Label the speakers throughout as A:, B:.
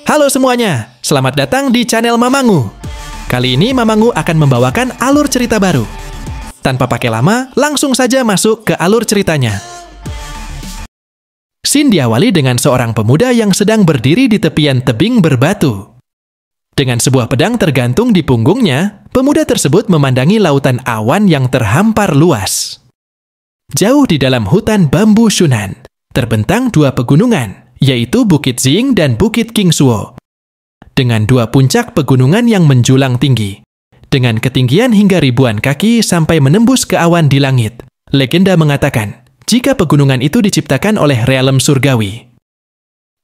A: Halo semuanya, selamat datang di channel Mamangu. Kali ini Mamangu akan membawakan alur cerita baru. Tanpa pakai lama, langsung saja masuk ke alur ceritanya. Scene diawali dengan seorang pemuda yang sedang berdiri di tepian tebing berbatu. Dengan sebuah pedang tergantung di punggungnya, pemuda tersebut memandangi lautan awan yang terhampar luas. Jauh di dalam hutan bambu Shunan, terbentang dua pegunungan, yaitu Bukit Zing dan Bukit Kingsuo. Dengan dua puncak pegunungan yang menjulang tinggi, dengan ketinggian hingga ribuan kaki sampai menembus ke awan di langit. Legenda mengatakan, jika pegunungan itu diciptakan oleh realem surgawi.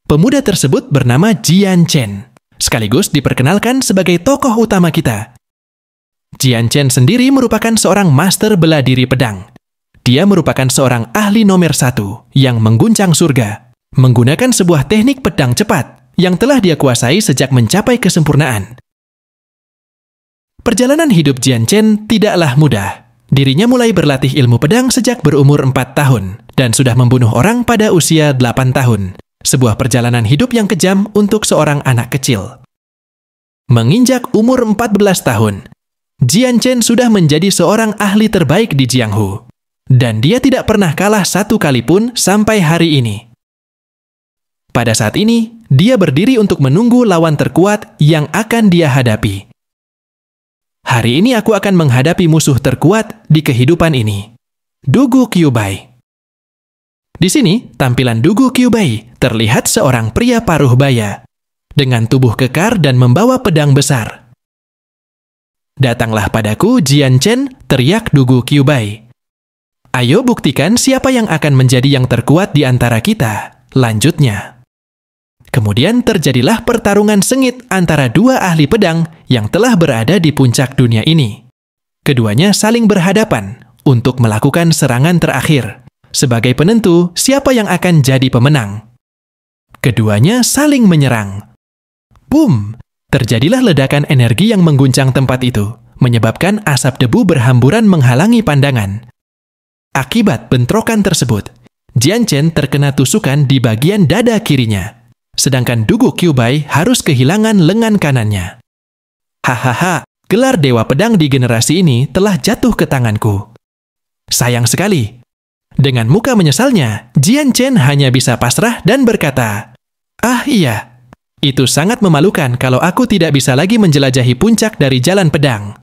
A: Pemuda tersebut bernama Jian Chen, sekaligus diperkenalkan sebagai tokoh utama kita. Jian Chen sendiri merupakan seorang master bela diri pedang. Dia merupakan seorang ahli nomor 1 yang mengguncang surga, menggunakan sebuah teknik pedang cepat yang telah dia kuasai sejak mencapai kesempurnaan. Perjalanan hidup Jian Chen tidaklah mudah. Dirinya mulai berlatih ilmu pedang sejak berumur 4 tahun dan sudah membunuh orang pada usia 8 tahun. Sebuah perjalanan hidup yang kejam untuk seorang anak kecil. Menginjak umur 14 tahun, Jian Chen sudah menjadi seorang ahli terbaik di Jianghu. Dan dia tidak pernah kalah satu kali pun sampai hari ini. Pada saat ini, dia berdiri untuk menunggu lawan terkuat yang akan dia hadapi. Hari ini aku akan menghadapi musuh terkuat di kehidupan ini, Dugu Qiubai. Di sini, tampilan Dugu Qiubai terlihat seorang pria paruh baya, dengan tubuh kekar dan membawa pedang besar. Datanglah padaku, Jian Chen, teriak Dugu Qiubai. Ayo buktikan siapa yang akan menjadi yang terkuat di antara kita, lanjutnya. Kemudian terjadilah pertarungan sengit antara dua ahli pedang yang telah berada di puncak dunia ini. Keduanya saling berhadapan untuk melakukan serangan terakhir, sebagai penentu siapa yang akan jadi pemenang. Keduanya saling menyerang. Boom! Terjadilah ledakan energi yang mengguncang tempat itu, menyebabkan asap debu berhamburan menghalangi pandangan. Akibat bentrokan tersebut, Jian Chen terkena tusukan di bagian dada kirinya, sedangkan Dugu Qiubai harus kehilangan lengan kanannya. Hahaha, gelar Dewa Pedang di generasi ini telah jatuh ke tanganku. Sayang sekali. Dengan muka menyesalnya, Jian Chen hanya bisa pasrah dan berkata, "Ah iya, itu sangat memalukan kalau aku tidak bisa lagi menjelajahi puncak dari jalan pedang."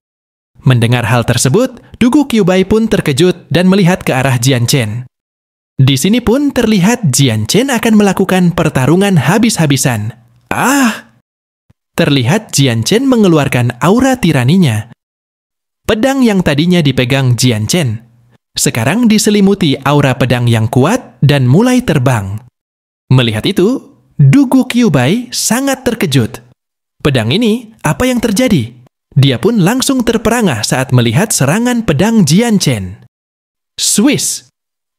A: Mendengar hal tersebut, Dugu Qiubai pun terkejut dan melihat ke arah Jian Chen. Di sini pun terlihat Jian Chen akan melakukan pertarungan habis-habisan. Terlihat Jian Chen mengeluarkan aura tiraninya. Pedang yang tadinya dipegang Jian Chen, sekarang diselimuti aura pedang yang kuat dan mulai terbang. Melihat itu, Dugu Qiubai sangat terkejut. Pedang ini, apa yang terjadi? Dia pun langsung terperangah saat melihat serangan pedang Jian Chen. Swiss!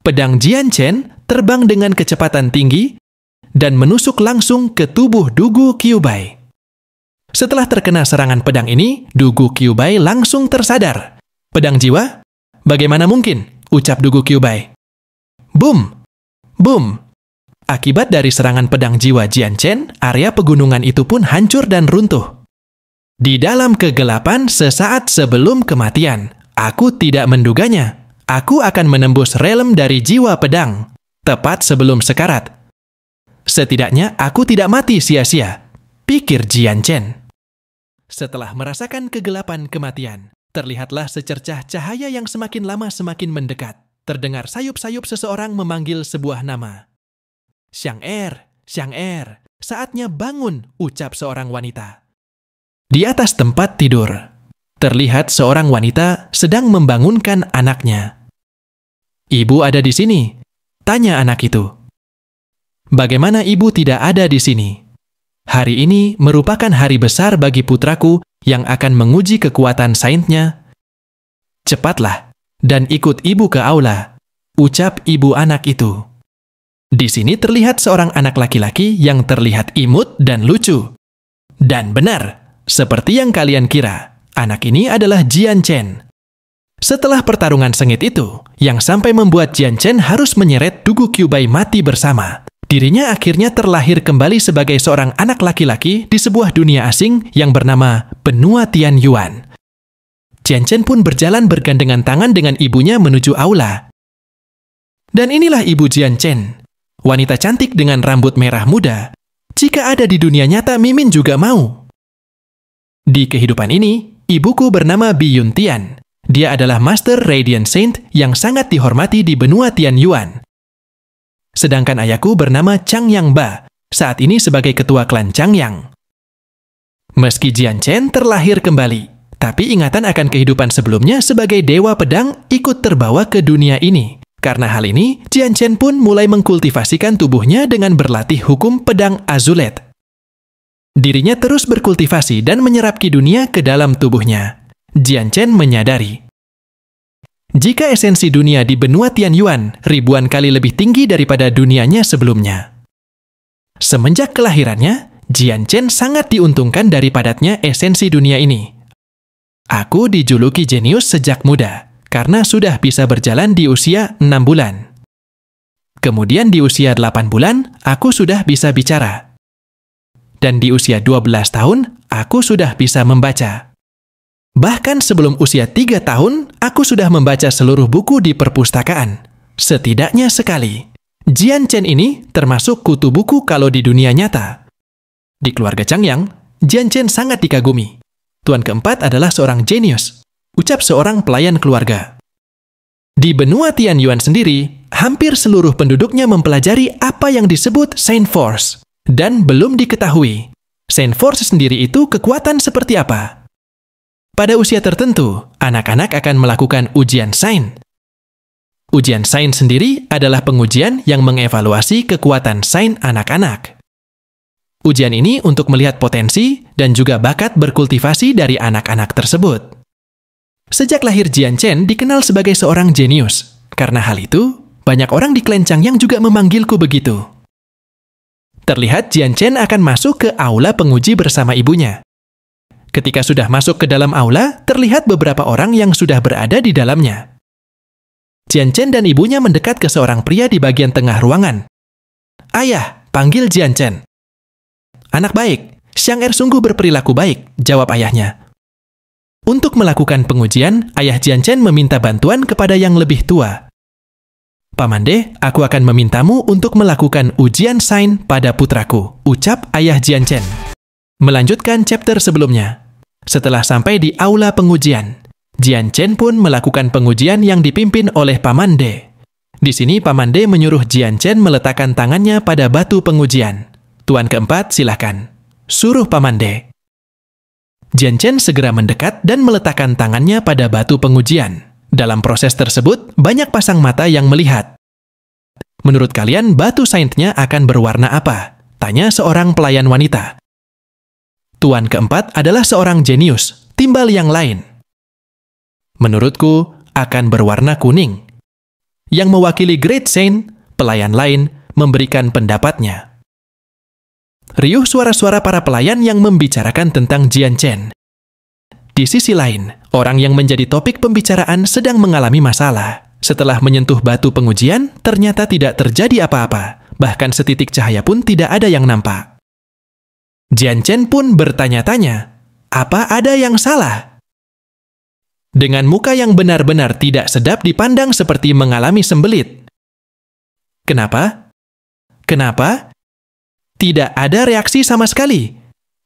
A: Pedang Jian Chen terbang dengan kecepatan tinggi dan menusuk langsung ke tubuh Dugu Qiubai. Setelah terkena serangan pedang ini, Dugu Qiubai langsung tersadar. "Pedang jiwa? Bagaimana mungkin?" ucap Dugu Qiubai. Boom! Boom! Akibat dari serangan pedang jiwa Jian Chen, area pegunungan itu pun hancur dan runtuh. Di dalam kegelapan sesaat sebelum kematian, aku tidak menduganya. Aku akan menembus realem dari jiwa pedang, tepat sebelum sekarat. Setidaknya aku tidak mati sia-sia, pikir Jian Chen. Setelah merasakan kegelapan kematian, terlihatlah secercah cahaya yang semakin lama semakin mendekat. Terdengar sayup-sayup seseorang memanggil sebuah nama. "Xiang Er, Xiang Er, saatnya bangun," ucap seorang wanita. Di atas tempat tidur, terlihat seorang wanita sedang membangunkan anaknya. "Ibu ada di sini?" tanya anak itu. "Bagaimana ibu tidak ada di sini? Hari ini merupakan hari besar bagi putraku yang akan menguji kekuatan sainsnya. Cepatlah dan ikut ibu ke aula," ucap ibu anak itu. Di sini terlihat seorang anak laki-laki yang terlihat imut dan lucu. Dan benar, seperti yang kalian kira, anak ini adalah Jian Chen. Setelah pertarungan sengit itu, yang sampai membuat Jian Chen harus menyeret Dugu Qiubai mati bersama, Dirinya akhirnya terlahir kembali sebagai seorang anak laki-laki di sebuah dunia asing yang bernama Benua Tianyuan. Jianchen pun berjalan bergandengan tangan dengan ibunya menuju aula. Dan inilah ibu Jianchen, wanita cantik dengan rambut merah muda. Jika ada di dunia nyata, Mimin juga mau. Di kehidupan ini, ibuku bernama Bi Yuntian. Dia adalah Master Radiant Saint yang sangat dihormati di Benua Tianyuan. Sedangkan ayahku bernama Chang Yang Ba, saat ini sebagai ketua klan Changyang. Meski Jianchen terlahir kembali, tapi ingatan akan kehidupan sebelumnya sebagai dewa pedang ikut terbawa ke dunia ini. Karena hal ini, Jianchen pun mulai mengkultivasikan tubuhnya dengan berlatih hukum pedang Azulet. Dirinya terus berkultivasi dan menyerap ki dunia ke dalam tubuhnya. Jianchen menyadari, jika esensi dunia di Benua Tianyuan ribuan kali lebih tinggi daripada dunianya sebelumnya. Semenjak kelahirannya, Jianchen sangat diuntungkan dari padatnya esensi dunia ini. Aku dijuluki jenius sejak muda, karena sudah bisa berjalan di usia 6 bulan. Kemudian di usia 8 bulan, aku sudah bisa bicara. Dan di usia 12 tahun, aku sudah bisa membaca. Bahkan sebelum usia 3 tahun, aku sudah membaca seluruh buku di perpustakaan. Setidaknya sekali. Jianchen ini termasuk kutu buku kalau di dunia nyata. Di keluarga Changyang, Jianchen sangat dikagumi. Tuan keempat adalah seorang jenius, ucap seorang pelayan keluarga. Di Benua Tianyuan sendiri, hampir seluruh penduduknya mempelajari apa yang disebut Saint Force. Dan belum diketahui, Saint Force sendiri itu kekuatan seperti apa. Pada usia tertentu, anak-anak akan melakukan ujian Saint. Ujian Saint sendiri adalah pengujian yang mengevaluasi kekuatan Saint anak-anak. Ujian ini untuk melihat potensi dan juga bakat berkultivasi dari anak-anak tersebut. Sejak lahir Jianchen dikenal sebagai seorang jenius. Karena hal itu, banyak orang di klan Changyang juga memanggilku begitu. Terlihat Jianchen akan masuk ke aula penguji bersama ibunya. Ketika sudah masuk ke dalam aula, terlihat beberapa orang yang sudah berada di dalamnya. Jianchen dan ibunya mendekat ke seorang pria di bagian tengah ruangan. "Ayah, panggil Jianchen." "Anak baik, Xiang Er sungguh berperilaku baik," jawab ayahnya. Untuk melakukan pengujian, ayah Jianchen meminta bantuan kepada yang lebih tua. "Paman De, aku akan memintamu untuk melakukan ujian Saint pada putraku," ucap ayah Jianchen. Melanjutkan chapter sebelumnya. Setelah sampai di aula pengujian, Jianchen pun melakukan pengujian yang dipimpin oleh Paman De. Di sini Paman De menyuruh Jianchen meletakkan tangannya pada batu pengujian. "Tuan keempat, silakan," suruh Paman De. Jianchen segera mendekat dan meletakkan tangannya pada batu pengujian. Dalam proses tersebut, banyak pasang mata yang melihat. "Menurut kalian, batu saintnya akan berwarna apa?" tanya seorang pelayan wanita. Tuan keempat adalah seorang jenius, timbal yang lain. "Menurutku, akan berwarna kuning." Yang mewakili Great Saint, pelayan lain, memberikan pendapatnya. Riuh suara-suara para pelayan yang membicarakan tentang Jianchen. Di sisi lain, orang yang menjadi topik pembicaraan sedang mengalami masalah. Setelah menyentuh batu pengujian, ternyata tidak terjadi apa-apa. Bahkan setitik cahaya pun tidak ada yang nampak. Jianchen pun bertanya-tanya, apa ada yang salah? Dengan muka yang benar-benar tidak sedap dipandang seperti mengalami sembelit. "Kenapa? Kenapa?" Tidak ada reaksi sama sekali,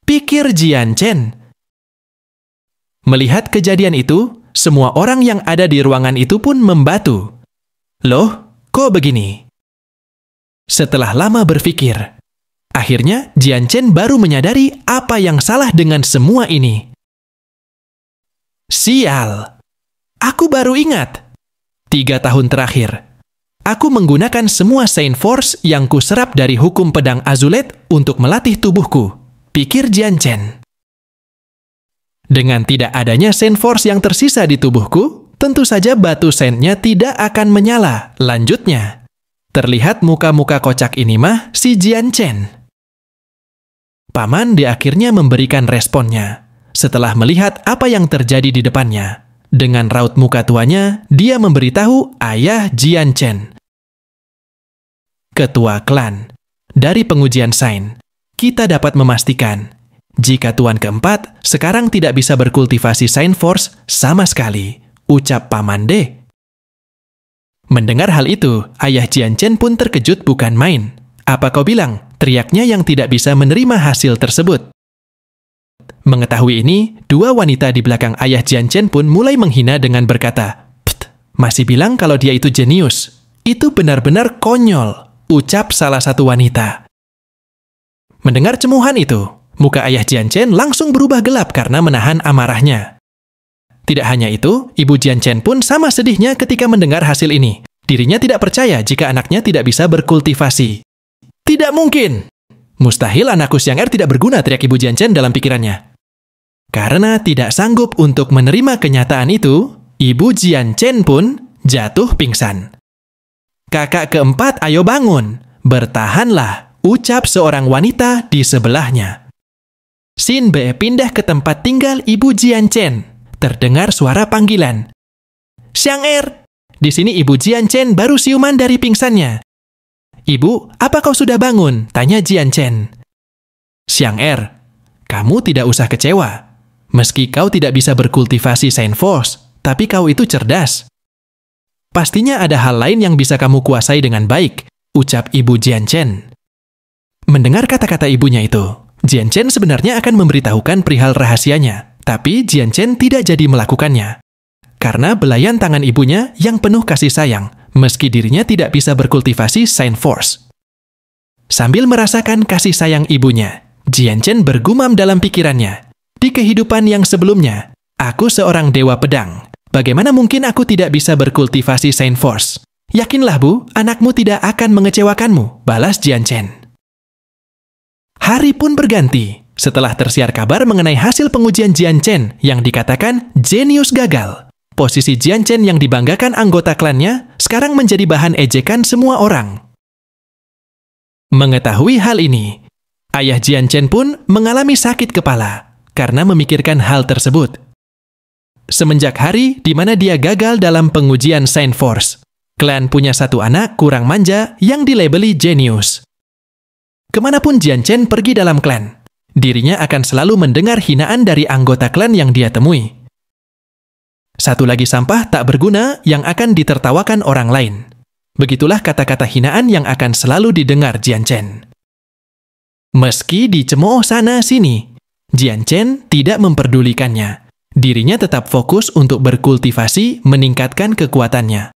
A: pikir Jianchen. Melihat kejadian itu, semua orang yang ada di ruangan itu pun membatu. "Loh, kok begini?" Setelah lama berpikir, akhirnya Jianchen baru menyadari apa yang salah dengan semua ini. "Sial, aku baru ingat. 3 tahun terakhir, aku menggunakan semua Saint Force yang kuserap dari hukum pedang Azulet untuk melatih tubuhku," pikir Jianchen. Dengan tidak adanya Saint Force yang tersisa di tubuhku, tentu saja batu Saint-nya tidak akan menyala. Lanjutnya, terlihat muka-muka kocak ini mah si Jianchen. Paman De akhirnya memberikan responnya. Setelah melihat apa yang terjadi di depannya, dengan raut muka tuanya, dia memberitahu ayah Jianchen. Ketua klan, dari pengujian sains, kita dapat memastikan jika tuan keempat sekarang tidak bisa berkultivasi Saint Force sama sekali, ucap Paman D. Mendengar hal itu, ayah Jian Chen pun terkejut bukan main. Apa kau bilang? Teriaknya yang tidak bisa menerima hasil tersebut. Mengetahui ini, dua wanita di belakang ayah Jian Chen pun mulai menghina dengan berkata, "Pst, masih bilang kalau dia itu jenius. Itu benar-benar konyol," ucap salah satu wanita. Mendengar cemuhan itu, muka ayah Jian Chen langsung berubah gelap karena menahan amarahnya. Tidak hanya itu, ibu Jian Chen pun sama sedihnya ketika mendengar hasil ini. Dirinya tidak percaya jika anaknya tidak bisa berkultivasi. Tidak mungkin! Mustahil anakku Xiang Er tidak berguna, teriak ibu Jian Chen dalam pikirannya. Karena tidak sanggup untuk menerima kenyataan itu, ibu Jian Chen pun jatuh pingsan. Kakak keempat, ayo bangun. Bertahanlah, ucap seorang wanita di sebelahnya. Xin Be pindah ke tempat tinggal ibu Jian Chen. Terdengar suara panggilan. Xiang Er! Di sini ibu Jian Chen baru siuman dari pingsannya. Ibu, apa kau sudah bangun? Tanya Jian Chen. Xiang Er, kamu tidak usah kecewa. Meski kau tidak bisa berkultivasi Saint Force, tapi kau itu cerdas. Pastinya ada hal lain yang bisa kamu kuasai dengan baik, ucap ibu Jian Chen. Mendengar kata-kata ibunya itu, Jian Chen sebenarnya akan memberitahukan perihal rahasianya. Tapi Jian Chen tidak jadi melakukannya. Karena belayan tangan ibunya yang penuh kasih sayang, meski dirinya tidak bisa berkultivasi Saint Force. Sambil merasakan kasih sayang ibunya, Jian Chen bergumam dalam pikirannya. Di kehidupan yang sebelumnya, aku seorang dewa pedang. Bagaimana mungkin aku tidak bisa berkultivasi Saint Force? Yakinlah Bu, anakmu tidak akan mengecewakanmu, balas Jian Chen. Hari pun berganti. Setelah tersiar kabar mengenai hasil pengujian Jian Chen yang dikatakan jenius gagal, posisi Jian Chen yang dibanggakan anggota klannya sekarang menjadi bahan ejekan semua orang. Mengetahui hal ini, ayah Jian Chen pun mengalami sakit kepala karena memikirkan hal tersebut. Semenjak hari di mana dia gagal dalam pengujian Saint Force, klan punya satu anak kurang manja yang dilabeli jenius. Kemanapun Jian Chen pergi dalam klan, dirinya akan selalu mendengar hinaan dari anggota klan yang dia temui. Satu lagi sampah tak berguna yang akan ditertawakan orang lain. Begitulah kata-kata hinaan yang akan selalu didengar Jian Chen. Meski dicemooh sana-sini, Jian Chen tidak memperdulikannya. Dirinya tetap fokus untuk berkultivasi meningkatkan kekuatannya.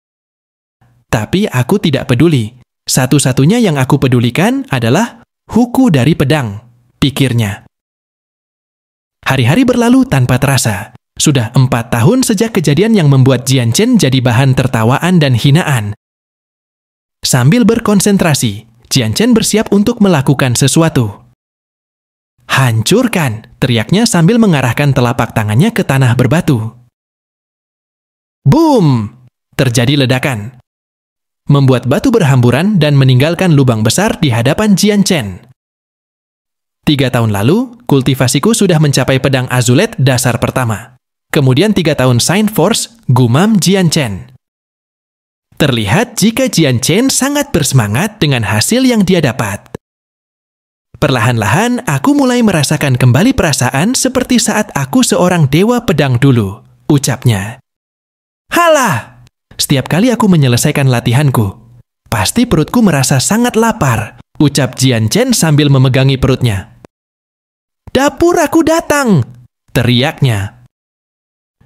A: Tapi aku tidak peduli. Satu-satunya yang aku pedulikan adalah huku dari pedang, pikirnya. Hari-hari berlalu tanpa terasa. Sudah 4 tahun sejak kejadian yang membuat Jian Chen jadi bahan tertawaan dan hinaan. Sambil berkonsentrasi, Jian Chen bersiap untuk melakukan sesuatu. Hancurkan, teriaknya sambil mengarahkan telapak tangannya ke tanah berbatu. Boom! Terjadi ledakan. Membuat batu berhamburan dan meninggalkan lubang besar di hadapan Jian Chen. 3 tahun lalu, kultivasiku sudah mencapai pedang azulet dasar pertama. Kemudian 3 tahun Saint Force, gumam Jian Chen. Terlihat jika Jian Chen sangat bersemangat dengan hasil yang dia dapat. Perlahan-lahan, aku mulai merasakan kembali perasaan seperti saat aku seorang dewa pedang dulu, ucapnya. Halah! Setiap kali aku menyelesaikan latihanku, pasti perutku merasa sangat lapar, ucap Jian Chen sambil memegangi perutnya. Dapur aku datang! Teriaknya.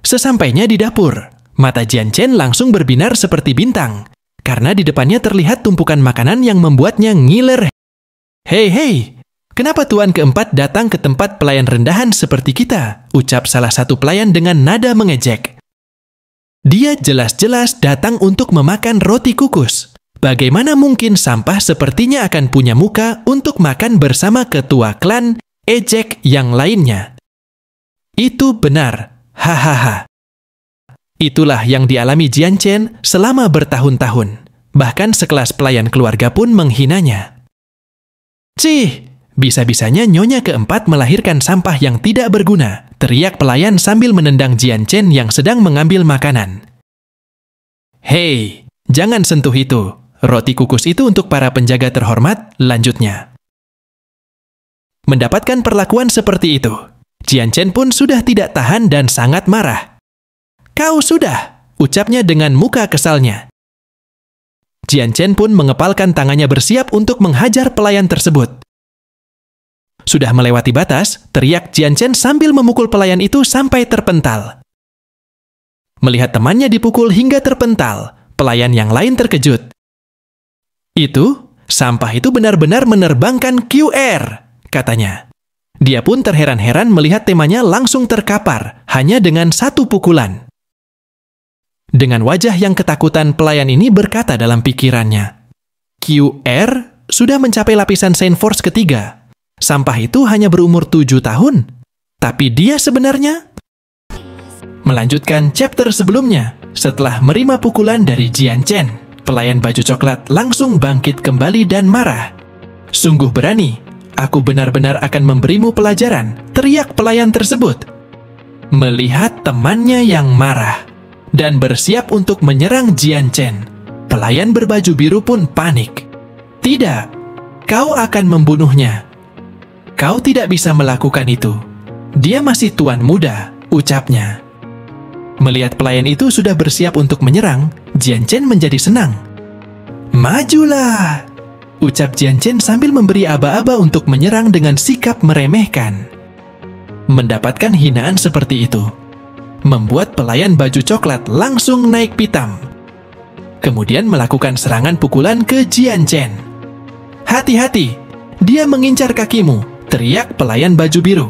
A: Sesampainya di dapur, mata Jian Chen langsung berbinar seperti bintang, karena di depannya terlihat tumpukan makanan yang membuatnya ngiler. Hei, kenapa tuan keempat datang ke tempat pelayan rendahan seperti kita? Ucap salah satu pelayan dengan nada mengejek. Dia jelas-jelas datang untuk memakan roti kukus. Bagaimana mungkin sampah sepertinya akan punya muka untuk makan bersama ketua klan, ejek yang lainnya? Itu benar, hahaha. Itulah yang dialami Jian Chen selama bertahun-tahun. Bahkan sekelas pelayan keluarga pun menghinanya. Cih, bisa-bisanya nyonya keempat melahirkan sampah yang tidak berguna, teriak pelayan sambil menendang Jian Chen yang sedang mengambil makanan. Hei, jangan sentuh itu, Roti kukus itu untuk para penjaga terhormat, lanjutnya. Mendapatkan perlakuan seperti itu, Jian Chen pun sudah tidak tahan dan sangat marah. "Kau sudah," ucapnya dengan muka kesalnya. Jian Chen pun mengepalkan tangannya bersiap untuk menghajar pelayan tersebut. Sudah melewati batas, teriak Jian Chen sambil memukul pelayan itu sampai terpental. Melihat temannya dipukul hingga terpental, pelayan yang lain terkejut. Sampah itu benar-benar menerbangkan QR, katanya. Dia pun terheran-heran melihat temannya langsung terkapar, hanya dengan satu pukulan. Dengan wajah yang ketakutan, pelayan ini berkata dalam pikirannya, "QR sudah mencapai lapisan Saint Force ketiga. Sampah itu hanya berumur 7 tahun. Tapi dia sebenarnya..." Melanjutkan chapter sebelumnya, setelah menerima pukulan dari Jian Chen, pelayan baju coklat langsung bangkit kembali dan marah. "Sungguh berani. Aku benar-benar akan memberimu pelajaran," teriak pelayan tersebut. Melihat temannya yang marah dan bersiap untuk menyerang Jian Chen, pelayan berbaju biru pun panik. "Tidak, kau akan membunuhnya. Kau tidak bisa melakukan itu. Dia masih tuan muda," ucapnya. Melihat pelayan itu sudah bersiap untuk menyerang, Jian Chen menjadi senang. "Majulah," ucap Jian Chen sambil memberi aba-aba untuk menyerang dengan sikap meremehkan. Mendapatkan hinaan seperti itu membuat pelayan baju coklat langsung naik pitam. Kemudian melakukan serangan pukulan ke Jian Chen. "Hati-hati, dia mengincar kakimu," teriak pelayan baju biru.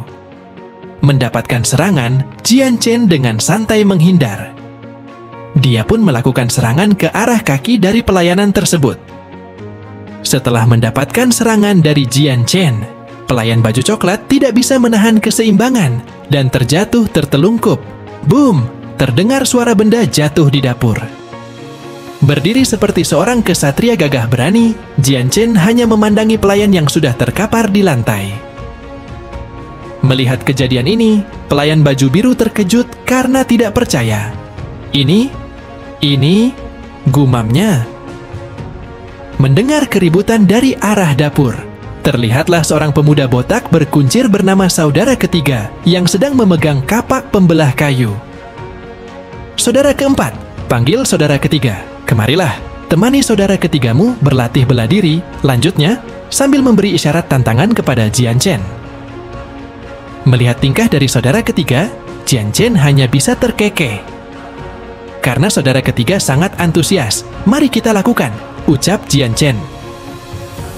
A: Mendapatkan serangan, Jian Chen dengan santai menghindar. Dia pun melakukan serangan ke arah kaki dari pelayanan tersebut. Setelah mendapatkan serangan dari Jian Chen, pelayan baju coklat tidak bisa menahan keseimbangan dan terjatuh tertelungkup. Boom! Terdengar suara benda jatuh di dapur. Berdiri seperti seorang kesatria gagah berani, Jian Chen hanya memandangi pelayan yang sudah terkapar di lantai. Melihat kejadian ini, pelayan baju biru terkejut karena tidak percaya. Ini, gumamnya. Mendengar keributan dari arah dapur, terlihatlah seorang pemuda botak berkuncir bernama saudara ketiga yang sedang memegang kapak pembelah kayu. "Saudara keempat," panggil saudara ketiga. "Kemarilah, temani saudara ketigamu berlatih bela diri," lanjutnya sambil memberi isyarat tantangan kepada Jian Chen. Melihat tingkah dari saudara ketiga, Jian Chen hanya bisa terkekeh. Karena saudara ketiga sangat antusias, "Mari kita lakukan," ucap Jian Chen.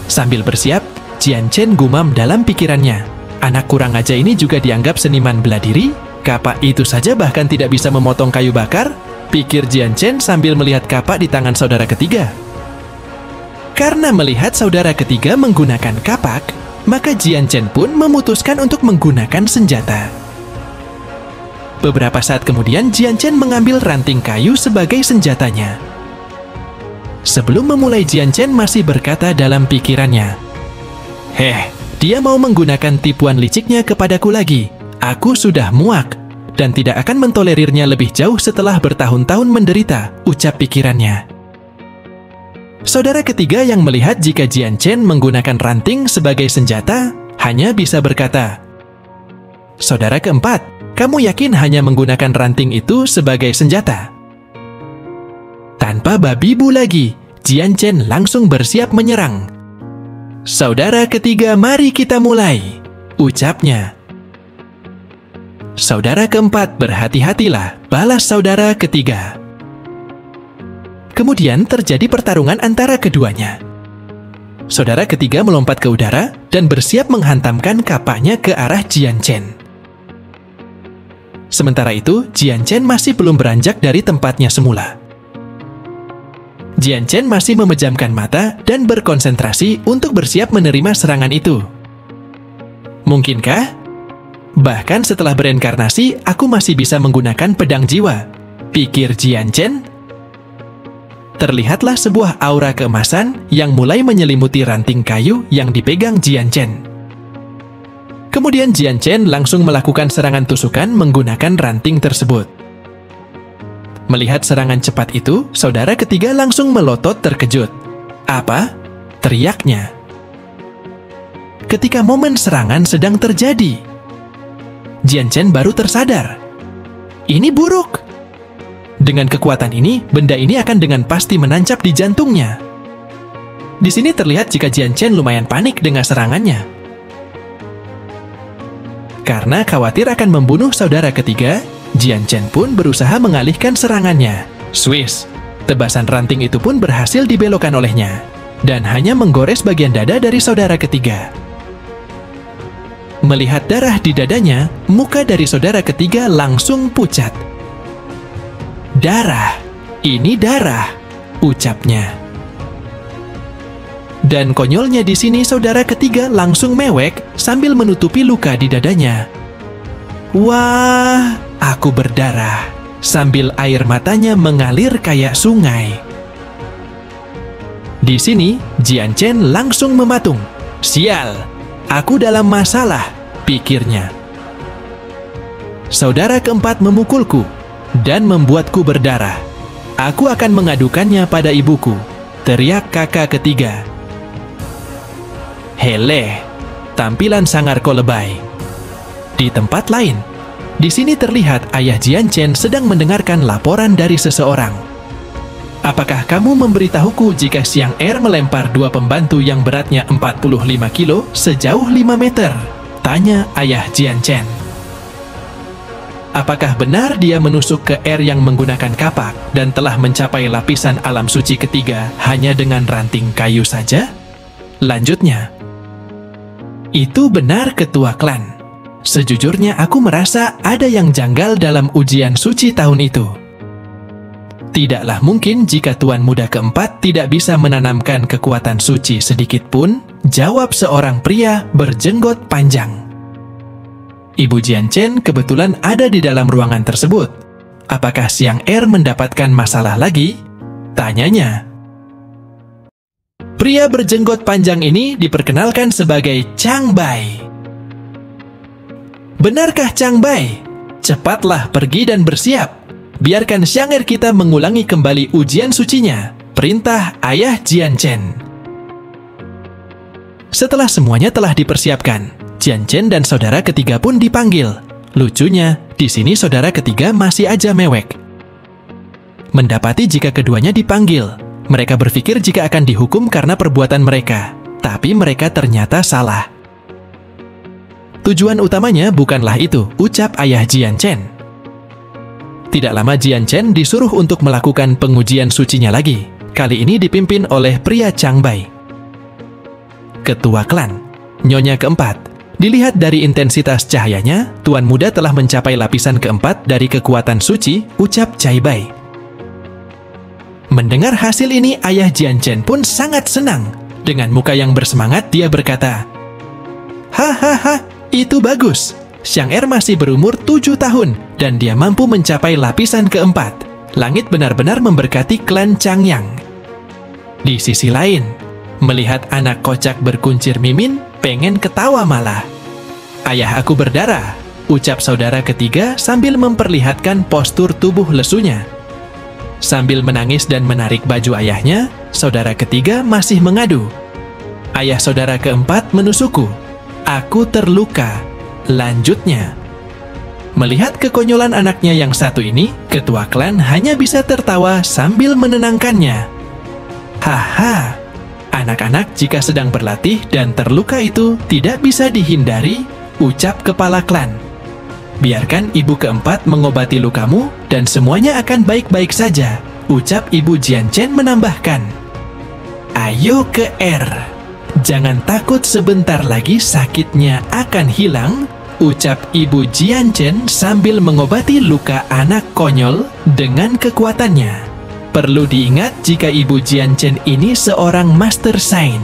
A: Sambil bersiap, Jian Chen gumam dalam pikirannya, "Anak kurang aja ini juga dianggap seniman bela diri? Kapak itu saja bahkan tidak bisa memotong kayu bakar?" pikir Jian Chen sambil melihat kapak di tangan saudara ketiga. Karena melihat saudara ketiga menggunakan kapak, maka Jian Chen pun memutuskan untuk menggunakan senjata. Beberapa saat kemudian, Jian Chen mengambil ranting kayu sebagai senjatanya. Sebelum memulai, Jian Chen masih berkata dalam pikirannya, dia mau menggunakan tipuan liciknya kepadaku lagi. Aku sudah muak dan tidak akan mentolerirnya lebih jauh setelah bertahun-tahun menderita," ucap pikirannya. Saudara ketiga yang melihat jika Jian Chen menggunakan ranting sebagai senjata hanya bisa berkata, "Saudara keempat, kamu yakin hanya menggunakan ranting itu sebagai senjata?" Tanpa babi bu lagi, Jian Chen langsung bersiap menyerang. "Saudara ketiga, mari kita mulai," ucapnya. "Saudara keempat, berhati-hatilah," balas saudara ketiga. Kemudian terjadi pertarungan antara keduanya. Saudara ketiga melompat ke udara dan bersiap menghantamkan kapaknya ke arah Jian Chen. Sementara itu, Jian Chen masih belum beranjak dari tempatnya semula. Jian Chen masih memejamkan mata dan berkonsentrasi untuk bersiap menerima serangan itu. "Mungkinkah? Bahkan setelah bereinkarnasi, aku masih bisa menggunakan pedang jiwa," pikir Jian Chen. Terlihatlah sebuah aura keemasan yang mulai menyelimuti ranting kayu yang dipegang Jian Chen. Kemudian Jian Chen langsung melakukan serangan tusukan menggunakan ranting tersebut. Melihat serangan cepat itu, saudara ketiga langsung melotot terkejut. Apa? Teriaknya. Ketika momen serangan sedang terjadi, Jian Chen baru tersadar. Ini buruk. Dengan kekuatan ini, benda ini akan dengan pasti menancap di jantungnya. Di sini terlihat jika Jian Chen lumayan panik dengan serangannya. Karena khawatir akan membunuh saudara ketiga, Jian Chen pun berusaha mengalihkan serangannya. Swiss, tebasan ranting itu pun berhasil dibelokkan olehnya, dan hanya menggores bagian dada dari saudara ketiga. Melihat darah di dadanya, muka dari saudara ketiga langsung pucat. Darah, ini darah, ucapnya. Dan konyolnya di sini saudara ketiga langsung mewek sambil menutupi luka di dadanya. Wah, aku berdarah, sambil air matanya mengalir kayak sungai. Di sini, Jian Chen langsung mematung. Sial, aku dalam masalah, pikirnya. Saudara keempat memukulku dan membuatku berdarah. Aku akan mengadukannya pada ibuku, teriak kakak ketiga. Hele, tampilan sangar kau lebay. Di tempat lain, di sini terlihat ayah Jian Chen sedang mendengarkan laporan dari seseorang. Apakah kamu memberitahuku jika Xiang Er melempar dua pembantu yang beratnya 45 kilo sejauh 5 meter? Tanya ayah Jian Chen. Apakah benar dia menusuk ke Er yang menggunakan kapak dan telah mencapai lapisan alam suci ketiga hanya dengan ranting kayu saja? Lanjutnya, itu benar ketua klan. Sejujurnya aku merasa ada yang janggal dalam ujian suci tahun itu. Tidaklah mungkin jika Tuan Muda keempat tidak bisa menanamkan kekuatan suci sedikit pun, jawab seorang pria berjenggot panjang. Ibu Jian Chen kebetulan ada di dalam ruangan tersebut. Apakah Xiang Er mendapatkan masalah lagi? Tanyanya. Pria berjenggot panjang ini diperkenalkan sebagai Chang Bai. Benarkah Chang Bai? Cepatlah pergi dan bersiap. Biarkan Xiang Er kita mengulangi kembali ujian sucinya. Perintah ayah Jian Chen. Setelah semuanya telah dipersiapkan, Jian Chen dan saudara ketiga pun dipanggil. Lucunya, di sini saudara ketiga masih aja mewek. Mendapati jika keduanya dipanggil, mereka berpikir jika akan dihukum karena perbuatan mereka, tapi mereka ternyata salah. Tujuan utamanya bukanlah itu, ucap ayah Jian Chen. Tidak lama Jian Chen disuruh untuk melakukan pengujian sucinya lagi. Kali ini dipimpin oleh pria Chang Bai. Ketua klan, Nyonya keempat. Dilihat dari intensitas cahayanya, Tuan Muda telah mencapai lapisan keempat dari kekuatan suci, ucap Chai Bai. Mendengar hasil ini, ayah Jian Chen pun sangat senang. Dengan muka yang bersemangat, dia berkata, hahaha, itu bagus. Xiang Er masih berumur 7 tahun, dan dia mampu mencapai lapisan keempat. Langit benar-benar memberkati klan Changyang. Di sisi lain, melihat anak kocak berkuncir mimin, pengen ketawa malah. Ayah aku berdarah, ucap saudara ketiga sambil memperlihatkan postur tubuh lesunya. Sambil menangis dan menarik baju ayahnya, saudara ketiga masih mengadu. Ayah saudara keempat menusukku. Aku terluka. Lanjutnya. Melihat kekonyolan anaknya yang satu ini, ketua klan hanya bisa tertawa sambil menenangkannya. Haha, anak-anak jika sedang berlatih dan terluka itu tidak bisa dihindari, ucap kepala klan. Biarkan ibu keempat mengobati lukamu dan semuanya akan baik-baik saja, ucap ibu Jian Chen menambahkan. Ayo ke R. Jangan takut, sebentar lagi sakitnya akan hilang, ucap ibu Jian Chen sambil mengobati luka anak konyol dengan kekuatannya. Perlu diingat jika ibu Jian Chen ini seorang master sain.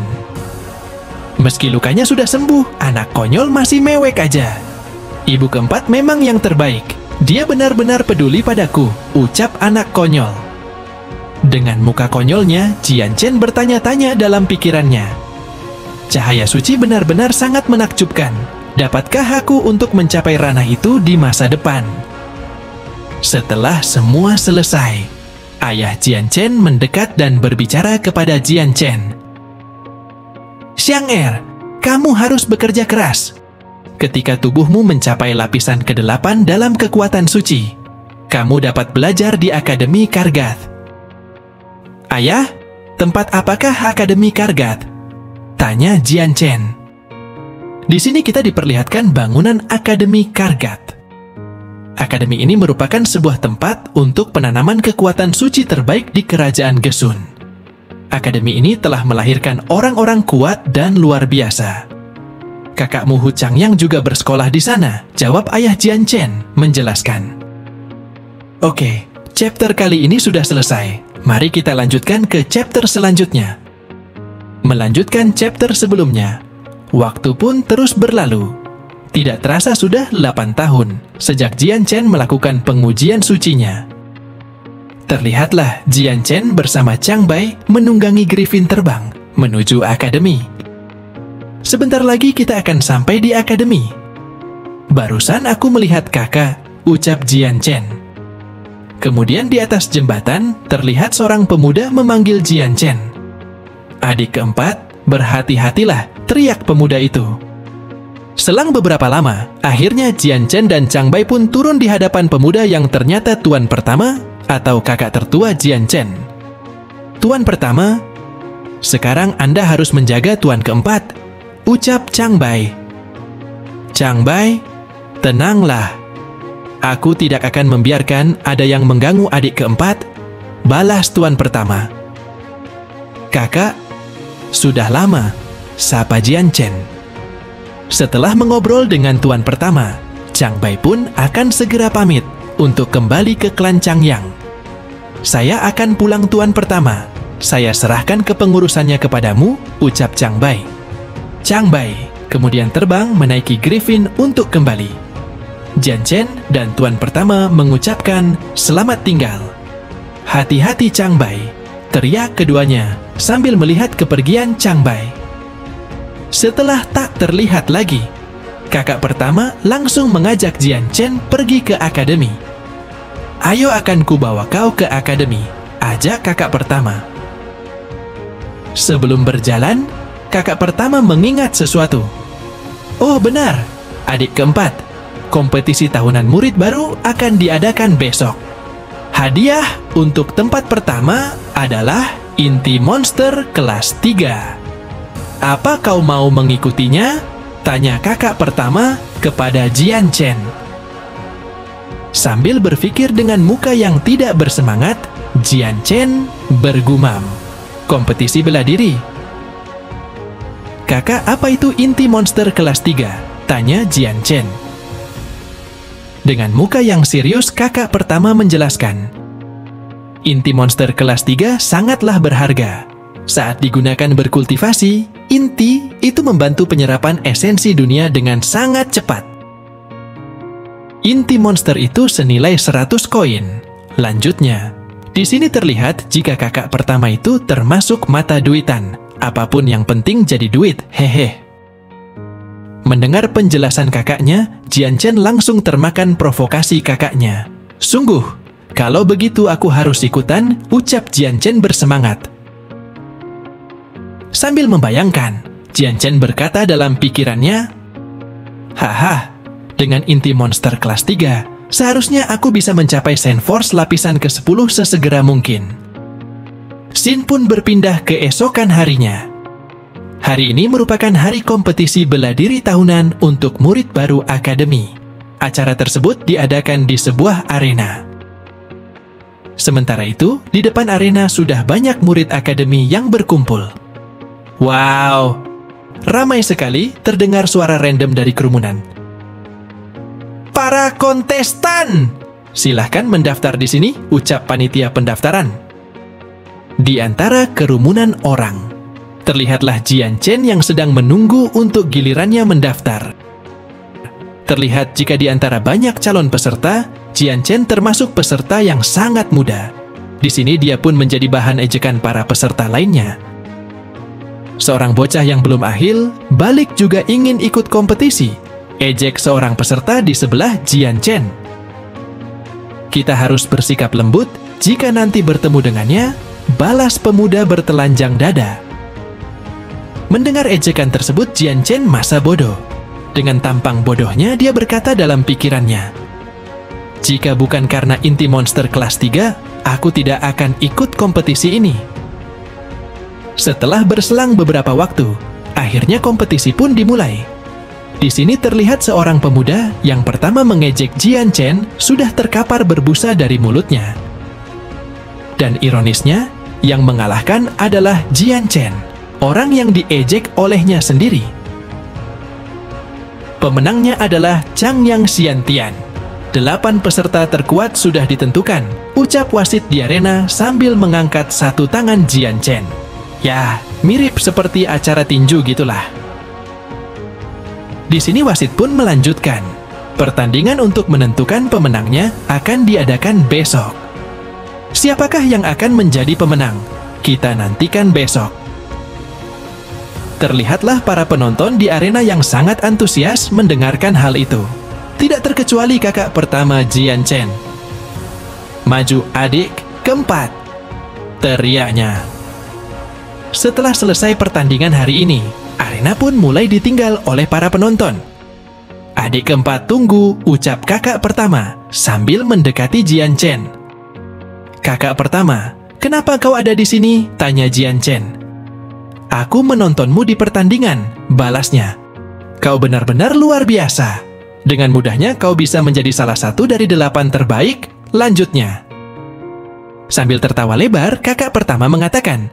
A: Meski lukanya sudah sembuh, anak konyol masih mewek aja. Ibu keempat memang yang terbaik. Dia benar-benar peduli padaku, ucap anak konyol. Dengan muka konyolnya, Jian Chen bertanya-tanya dalam pikirannya. Cahaya suci benar-benar sangat menakjubkan. Dapatkah aku untuk mencapai ranah itu di masa depan? Setelah semua selesai, Ayah Jian Chen mendekat dan berbicara kepada Jian Chen. Xiang kamu harus bekerja keras. Ketika tubuhmu mencapai lapisan ke-8 dalam kekuatan suci, kamu dapat belajar di Akademi Kargath. Ayah, tempat apakah Akademi Kargath? Tanya Jian Chen. Di sini kita diperlihatkan bangunan Akademi Kargath. Akademi ini merupakan sebuah tempat untuk penanaman kekuatan suci terbaik di Kerajaan Gesun. Akademi ini telah melahirkan orang-orang kuat dan luar biasa. Kakakmu Hu Changyang juga bersekolah di sana, jawab ayah Jian Chen menjelaskan. Oke, chapter kali ini sudah selesai. Mari kita lanjutkan ke chapter selanjutnya. Melanjutkan chapter sebelumnya, waktu pun terus berlalu. Tidak terasa sudah 8 tahun sejak Jian Chen melakukan pengujian sucinya. Terlihatlah Jian Chen bersama Chang Bai menunggangi Griffin terbang menuju akademi. Sebentar lagi kita akan sampai di akademi. Barusan aku melihat kakak, ucap Jian Chen. Kemudian di atas jembatan terlihat seorang pemuda memanggil Jian Chen. Adik keempat, berhati-hatilah, teriak pemuda itu. Selang beberapa lama, akhirnya Jian Chen dan Chang Bai pun turun di hadapan pemuda yang ternyata tuan pertama atau kakak tertua Jian Chen. Tuan pertama, sekarang Anda harus menjaga tuan keempat, ucap Chang Bai. Chang Bai, tenanglah. Aku tidak akan membiarkan ada yang mengganggu adik keempat, balas tuan pertama. Kakak, sudah lama, sapa Jian Chen. Setelah mengobrol dengan tuan pertama, Chang Bai pun akan segera pamit untuk kembali ke klan Changyang. Saya akan pulang tuan pertama. Saya serahkan kepengurusannya kepadamu, ucap Chang Bai. Chang Bai kemudian terbang menaiki Griffin untuk kembali. Jian Chen dan tuan pertama mengucapkan selamat tinggal. Hati-hati Chang Bai, teriak keduanya sambil melihat kepergian Chang Bai. Setelah tak terlihat lagi, kakak pertama langsung mengajak Jian Chen pergi ke akademi. Ayo akan kubawa kau ke akademi, ajak kakak pertama. Sebelum berjalan, kakak pertama mengingat sesuatu. Oh benar, adik keempat, kompetisi tahunan murid baru akan diadakan besok. Hadiah untuk tempat pertama adalah inti monster kelas 3. Apa kau mau mengikutinya? Tanya kakak pertama kepada Jian Chen. Sambil berpikir dengan muka yang tidak bersemangat, Jian Chen bergumam, kompetisi bela diri. Kakak, apa itu inti monster kelas 3? Tanya Jian Chen. Dengan muka yang serius, kakak pertama menjelaskan. Inti monster kelas 3 sangatlah berharga. Saat digunakan berkultivasi, inti itu membantu penyerapan esensi dunia dengan sangat cepat. Inti monster itu senilai 100 koin. Lanjutnya, di sini terlihat jika kakak pertama itu termasuk mata duitan. Apapun yang penting jadi duit, hehe. Mendengar penjelasan kakaknya, Jian Chen langsung termakan provokasi kakaknya. Sungguh, kalau begitu aku harus ikutan, ucap Jian Chen bersemangat. Sambil membayangkan, Jian Chen berkata dalam pikirannya, haha, dengan inti monster kelas 3, seharusnya aku bisa mencapai Sand Force lapisan ke-10 sesegera mungkin. Xin pun berpindah ke esokan harinya. Hari ini merupakan hari kompetisi bela diri tahunan untuk murid baru akademi. Acara tersebut diadakan di sebuah arena. Sementara itu, di depan arena sudah banyak murid akademi yang berkumpul. Wow, ramai sekali terdengar suara random dari kerumunan. Para kontestan, silahkan mendaftar di sini, ucap panitia pendaftaran. Di antara kerumunan orang, terlihatlah Jian Chen yang sedang menunggu untuk gilirannya mendaftar. Terlihat jika di antara banyak calon peserta, Jian Chen termasuk peserta yang sangat muda. Di sini dia pun menjadi bahan ejekan para peserta lainnya. Seorang bocah yang belum ahil, balik juga ingin ikut kompetisi. Ejek seorang peserta di sebelah Jian Chen. Kita harus bersikap lembut Jika nanti bertemu dengannya, balas pemuda bertelanjang dada. Mendengar ejekan tersebut, Jian Chen masa bodoh. Dengan tampang bodohnya, dia berkata dalam pikirannya, "Jika bukan karena inti monster kelas 3, aku tidak akan ikut kompetisi ini." Setelah berselang beberapa waktu, akhirnya kompetisi pun dimulai. Di sini terlihat seorang pemuda yang pertama mengejek Jian Chen sudah terkapar berbusa dari mulutnya. Dan ironisnya, yang mengalahkan adalah Jian Chen, orang yang diejek olehnya sendiri. Pemenangnya adalah Chang Yang Xiantian. 8 peserta terkuat sudah ditentukan, ucap wasit di arena sambil mengangkat satu tangan Jian Chen. Ya, mirip seperti acara tinju gitulah. Di sini wasit pun melanjutkan. Pertandingan untuk menentukan pemenangnya akan diadakan besok. Siapakah yang akan menjadi pemenang? Kita nantikan besok. Terlihatlah para penonton di arena yang sangat antusias mendengarkan hal itu. Tidak terkecuali kakak pertama Jian Chen. "Maju adik keempat," teriaknya. Setelah selesai pertandingan hari ini, arena pun mulai ditinggal oleh para penonton. "Adik keempat tunggu," ucap kakak pertama sambil mendekati Jian Chen. "Kakak pertama, kenapa kau ada di sini?" tanya Jian Chen. "Aku menontonmu di pertandingan," balasnya. "Kau benar-benar luar biasa. Dengan mudahnya kau bisa menjadi salah satu dari 8 terbaik," lanjutnya. Sambil tertawa lebar, kakak pertama mengatakan,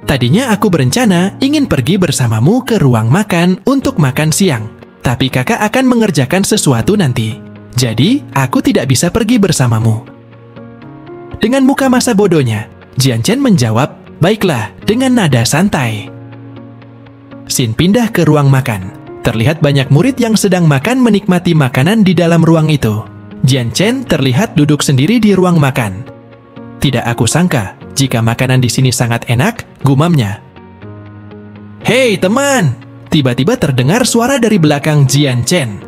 A: "Tadinya aku berencana ingin pergi bersamamu ke ruang makan untuk makan siang, tapi kakak akan mengerjakan sesuatu nanti. Jadi, aku tidak bisa pergi bersamamu." Dengan muka masa bodohnya, Jian Chen menjawab, "Baiklah," dengan nada santai. Scene pindah ke ruang makan. Terlihat banyak murid yang sedang makan menikmati makanan di dalam ruang itu. Jian Chen terlihat duduk sendiri di ruang makan. "Tidak aku sangka jika makanan di sini sangat enak," gumamnya. "Hei teman!" Tiba-tiba terdengar suara dari belakang Jian Chen.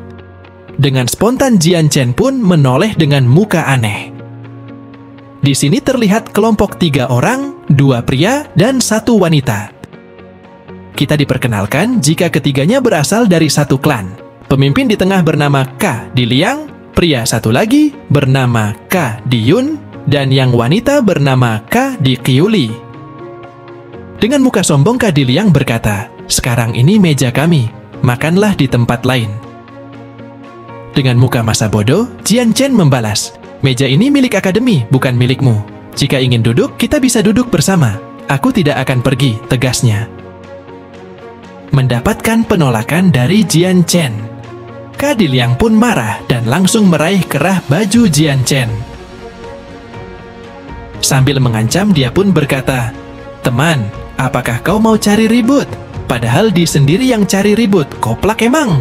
A: Dengan spontan Jian Chen pun menoleh dengan muka aneh. Di sini terlihat kelompok 3 orang, 2 pria, dan 1 wanita. Kita diperkenalkan jika ketiganya berasal dari satu klan. Pemimpin di tengah bernama Ka Diliang, pria satu lagi bernama Ka Diyun, dan yang wanita bernama Ka Diqiuli. Dengan muka sombong, Ka Diliang berkata, "Sekarang ini meja kami, makanlah di tempat lain." Dengan muka masa bodoh, Jian Chen membalas, "Meja ini milik akademi, bukan milikmu. Jika ingin duduk, kita bisa duduk bersama. Aku tidak akan pergi," tegasnya. Mendapatkan penolakan dari Jian Chen, Ka Diliang pun marah dan langsung meraih kerah baju Jian Chen. Sambil mengancam, dia pun berkata, "Teman, apakah kau mau cari ribut? Padahal di sendiri yang cari ribut, koplak emang."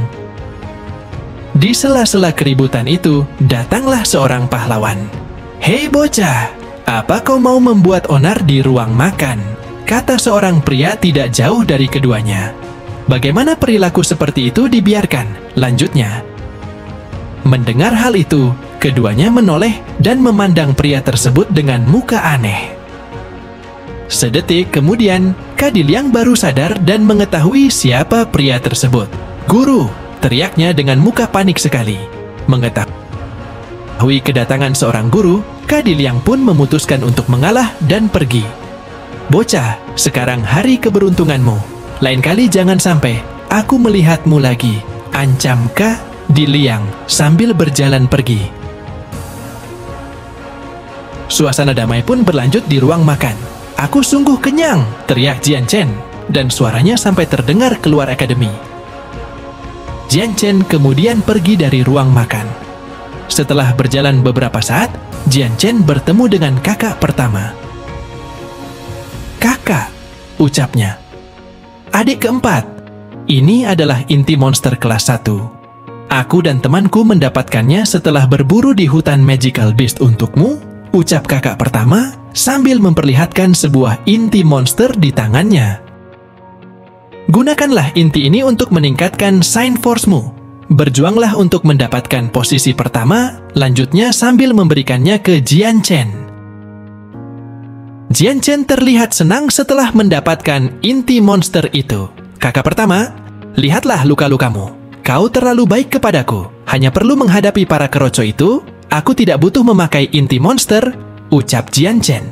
A: Di sela-sela keributan itu, datanglah seorang pahlawan. "Hei bocah, apa kau mau membuat onar di ruang makan?" kata seorang pria tidak jauh dari keduanya. "Bagaimana perilaku seperti itu dibiarkan?" lanjutnya. Mendengar hal itu, keduanya menoleh dan memandang pria tersebut dengan muka aneh. Sedetik kemudian, Ka Diliang baru sadar dan mengetahui siapa pria tersebut. "Guru!" teriaknya dengan muka panik sekali. Mengetahui kedatangan seorang guru, Ka Diliang pun memutuskan untuk mengalah dan pergi. "Bocah, sekarang hari keberuntunganmu. Lain kali jangan sampai aku melihatmu lagi," ancam Ka Diliang sambil berjalan pergi. Suasana damai pun berlanjut di ruang makan. "Aku sungguh kenyang," teriak Jian Chen, dan suaranya sampai terdengar keluar akademi. Jian Chen kemudian pergi dari ruang makan. Setelah berjalan beberapa saat, Jian Chen bertemu dengan kakak pertama. "Kakak," ucapnya. "Adik keempat, ini adalah inti monster kelas 1. Aku dan temanku mendapatkannya setelah berburu di hutan Magical Beast untukmu," ucap kakak pertama sambil memperlihatkan sebuah inti monster di tangannya. "Gunakanlah inti ini untuk meningkatkan Sign Force-mu. Berjuanglah untuk mendapatkan posisi pertama," lanjutnya sambil memberikannya ke Jian Chen. Jian Chen terlihat senang setelah mendapatkan inti monster itu. Kakak pertama, lihatlah luka-lukamu. Kau terlalu baik kepadaku. Hanya perlu menghadapi para keroco itu, aku tidak butuh memakai inti monster, ucap Jian Chen.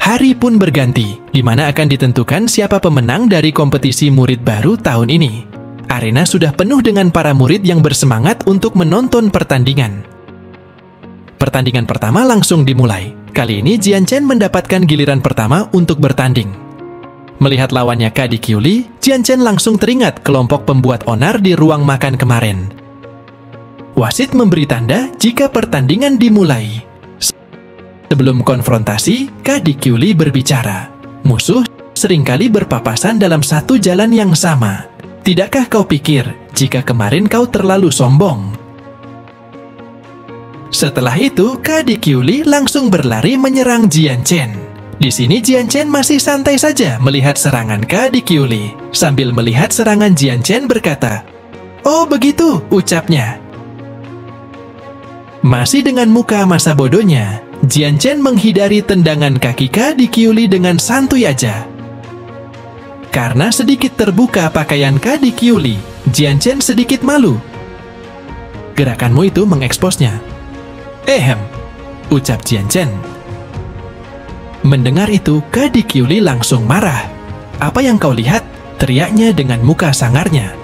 A: Hari pun berganti, di mana akan ditentukan siapa pemenang dari kompetisi murid baru tahun ini. Arena sudah penuh dengan para murid yang bersemangat untuk menonton pertandingan. Pertandingan pertama langsung dimulai. Kali ini Jian Chen mendapatkan giliran pertama untuk bertanding. Melihat lawannya Kadi Qiuli, Jian Chen langsung teringat kelompok pembuat onar di ruang makan kemarin. Wasit memberi tanda jika pertandingan dimulai. Sebelum konfrontasi, Kadi Qiuli berbicara. Musuh seringkali berpapasan dalam satu jalan yang sama. Tidakkah kau pikir jika kemarin kau terlalu sombong? Setelah itu, Kadi Qiuli langsung berlari menyerang Jian Chen. Di sini Jian Chen masih santai saja melihat serangan Kadi Qiuli. Sambil melihat serangan Jian Chen berkata, "Oh begitu," ucapnya. Masih dengan muka masa bodohnya, Jian Chen menghindari tendangan kaki Kadi Qiuli dengan santuy aja. Karena sedikit terbuka pakaian Kadi Qiuli, Jian Chen sedikit malu. Gerakanmu itu mengeksposnya. Ucap Jian Chen. Mendengar itu, Kadi Qiuli langsung marah. "Apa yang kau lihat?" teriaknya dengan muka sangarnya.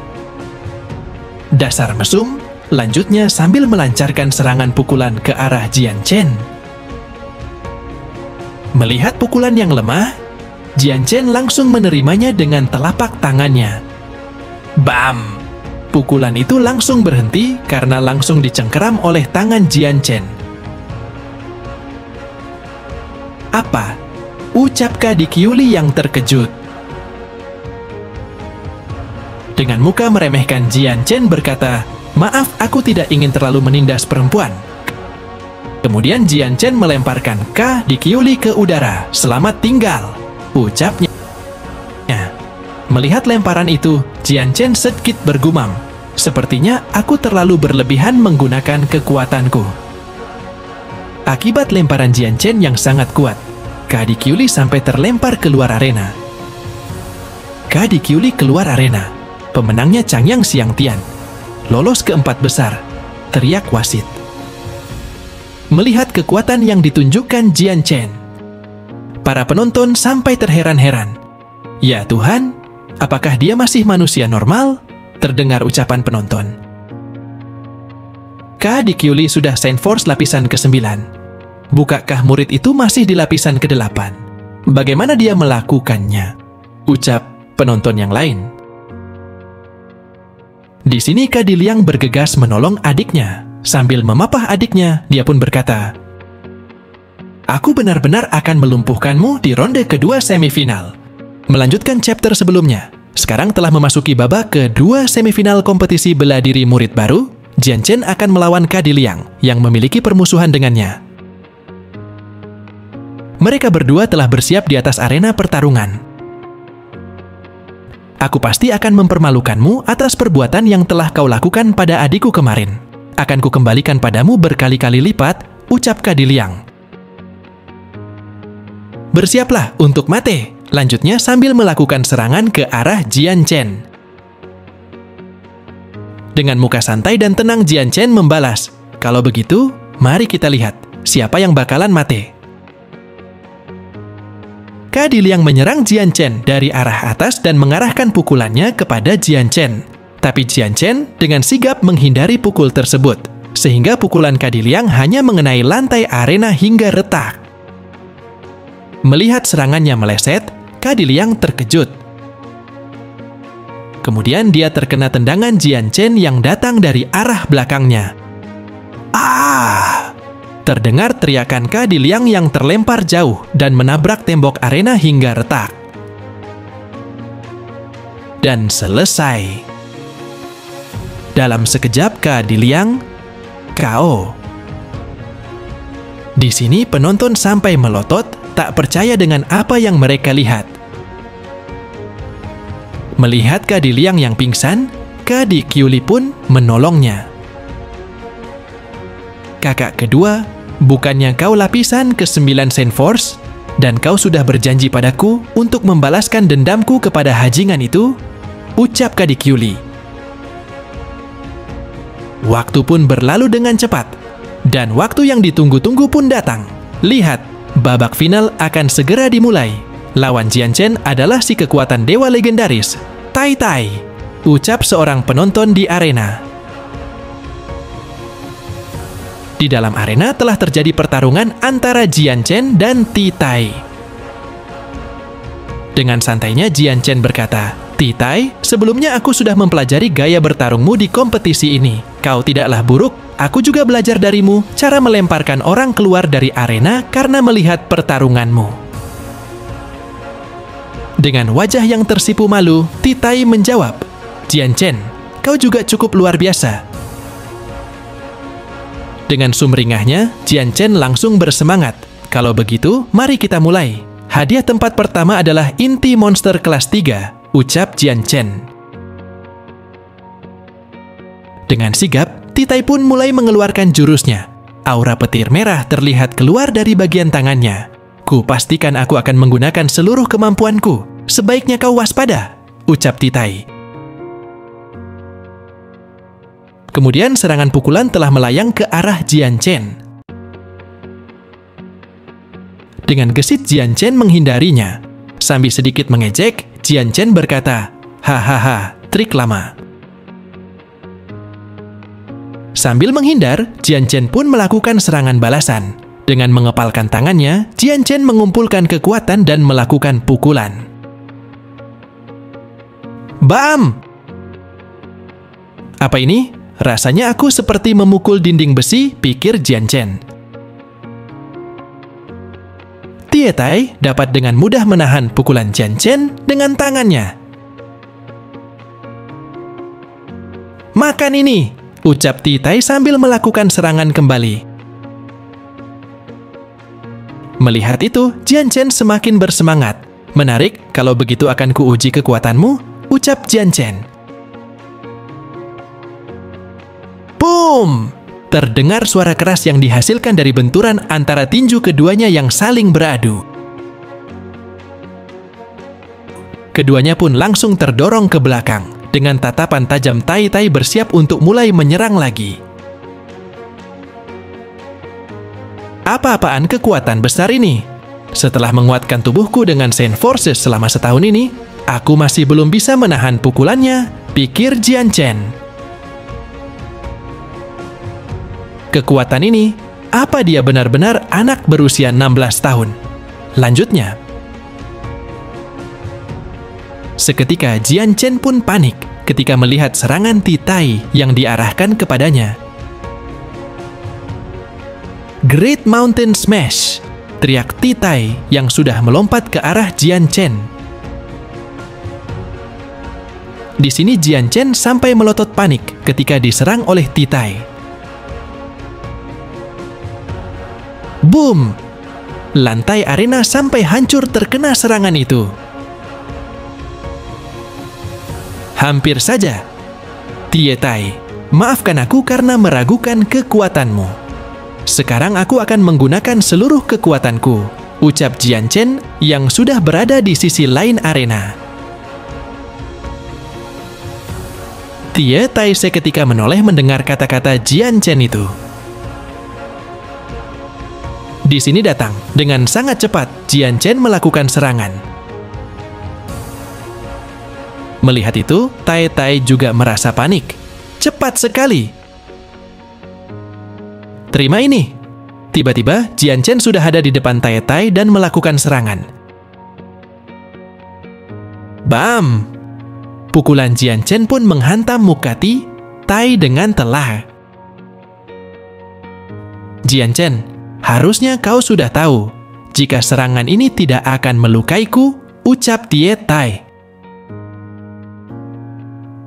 A: "Dasar mesum," lanjutnya sambil melancarkan serangan pukulan ke arah Jian Chen. Melihat pukulan yang lemah, Jian Chen langsung menerimanya dengan telapak tangannya. Bam! Pukulan itu langsung berhenti karena langsung dicengkeram oleh tangan Jian Chen. "Apa?" ucap Kadi Qiuli yang terkejut. Dengan muka meremehkan, Jian Chen berkata, "Maaf, aku tidak ingin terlalu menindas perempuan." Kemudian Jian Chen melemparkan Kadi Qiuli ke udara. "Selamat tinggal," ucapnya. Melihat lemparan itu, Jian Chen sedikit bergumam. "Sepertinya aku terlalu berlebihan menggunakan kekuatanku." Akibat lemparan Jian Chen yang sangat kuat, Kadi Qiuli sampai terlempar keluar arena. Kadi Qiuli keluar arena. Pemenangnya Changyang Xiangtian. Lolos ke 4 besar, teriak wasit. Melihat kekuatan yang ditunjukkan Jian Chen, para penonton sampai terheran-heran. "Ya Tuhan, apakah dia masih manusia normal?" terdengar ucapan penonton. Kadi Qiuli sudah Saint Force lapisan ke-9. Bukankah murid itu masih di lapisan ke-8? Bagaimana dia melakukannya? Ucap penonton yang lain. Di sini Kadi Liang bergegas menolong adiknya. Sambil memapah adiknya, dia pun berkata, "Aku benar-benar akan melumpuhkanmu di ronde kedua semifinal." Melanjutkan chapter sebelumnya, sekarang telah memasuki babak kedua semifinal kompetisi bela diri murid baru. Jian Chen akan melawan Kadi Liang yang memiliki permusuhan dengannya. Mereka berdua telah bersiap di atas arena pertarungan. "Aku pasti akan mempermalukanmu atas perbuatan yang telah kau lakukan pada adikku kemarin. Akan kukembalikan padamu berkali-kali lipat," ucap Kadi Liang. "Bersiaplah untuk mate," lanjutnya sambil melakukan serangan ke arah Jian Chen. Dengan muka santai dan tenang, Jian Chen membalas, "Kalau begitu, mari kita lihat siapa yang bakalan mate." Kadi Liang menyerang Jian Chen dari arah atas dan mengarahkan pukulannya kepada Jian Chen. Tapi Jian Chen dengan sigap menghindari pukul tersebut, sehingga pukulan Kadi Liang hanya mengenai lantai arena hingga retak. Melihat serangannya meleset, Kadi Liang terkejut. Kemudian dia terkena tendangan Jian Chen yang datang dari arah belakangnya. "Ah!" Terdengar teriakan Kadi Liang yang terlempar jauh dan menabrak tembok arena hingga retak. Dan selesai. Dalam sekejap Kadi Liang KO. Di sini penonton sampai melotot, tak percaya dengan apa yang mereka lihat. Melihat Kadi Liang yang pingsan, Kadi Qiuli pun menolongnya. Kakak kedua Bukannya kau lapisan ke-9 Saint Force? Dan kau sudah berjanji padaku untuk membalaskan dendamku kepada Hajingan itu? Ucap Kadik Yuli. Waktu pun berlalu dengan cepat, dan waktu yang ditunggu-tunggu pun datang. Lihat, babak final akan segera dimulai. Lawan Jian Chen adalah si kekuatan dewa legendaris, Tai Tai, ucap seorang penonton di arena. Di dalam arena telah terjadi pertarungan antara Jian Chen dan Tai. Dengan santainya Jian Chen berkata, Tai, sebelumnya aku sudah mempelajari gaya bertarungmu di kompetisi ini. Kau tidaklah buruk, aku juga belajar darimu cara melemparkan orang keluar dari arena karena melihat pertarunganmu. Dengan wajah yang tersipu malu, Tai menjawab, Jian Chen, kau juga cukup luar biasa. Dengan sumringahnya, Jian Chen langsung bersemangat. Kalau begitu, mari kita mulai. Hadiah tempat pertama adalah inti monster kelas 3, ucap Jian Chen. Dengan sigap, Tai pun mulai mengeluarkan jurusnya. Aura petir merah terlihat keluar dari bagian tangannya. Ku pastikan aku akan menggunakan seluruh kemampuanku. Sebaiknya kau waspada, ucap Tai. Kemudian serangan pukulan telah melayang ke arah Jian Chen. Dengan gesit Jian Chen menghindarinya. Sambil sedikit mengejek, Jian Chen berkata, hahaha, trik lama. Sambil menghindar, Jian Chen pun melakukan serangan balasan. Dengan mengepalkan tangannya, Jian Chen mengumpulkan kekuatan dan melakukan pukulan. Bam! Apa ini? Rasanya aku seperti memukul dinding besi, pikir Jian Chen. Tai dapat dengan mudah menahan pukulan Jian Chen dengan tangannya. Makan ini, ucap Tai sambil melakukan serangan kembali. Melihat itu, Jian Chen semakin bersemangat. Menarik, kalau begitu akan kuuji kekuatanmu, ucap Jian Chen. Boom! Terdengar suara keras yang dihasilkan dari benturan antara tinju keduanya yang saling beradu. Keduanya pun langsung terdorong ke belakang. Dengan tatapan tajam Tai bersiap untuk mulai menyerang lagi. Apa-apaan kekuatan besar ini? Setelah menguatkan tubuhku dengan Saint Forces selama setahun ini, aku masih belum bisa menahan pukulannya, pikir Jian Chen. Kekuatan ini, apa dia benar-benar anak berusia 16 tahun? Lanjutnya. Seketika Jian Chen pun panik ketika melihat serangan Tai yang diarahkan kepadanya. Great Mountain Smash, teriak Tai yang sudah melompat ke arah Jian Chen. Di sini Jian Chen sampai melotot panik ketika diserang oleh Tai. Boom! Lantai arena sampai hancur terkena serangan itu. Hampir saja. Tai, maafkan aku karena meragukan kekuatanmu. Sekarang aku akan menggunakan seluruh kekuatanku, ucap Jian Chen yang sudah berada di sisi lain arena. Tai seketika menoleh mendengar kata-kata Jian Chen itu. Di sini datang, dengan sangat cepat, Jian Chen melakukan serangan. Melihat itu, Tai juga merasa panik. Cepat sekali. Terima ini. Tiba-tiba, Jian Chen sudah ada di depan Tai dan melakukan serangan. Bam! Pukulan Jian Chen pun menghantam muka Tai dengan telah. Jian Chen, harusnya kau sudah tahu, jika serangan ini tidak akan melukaiku, ucap Tai.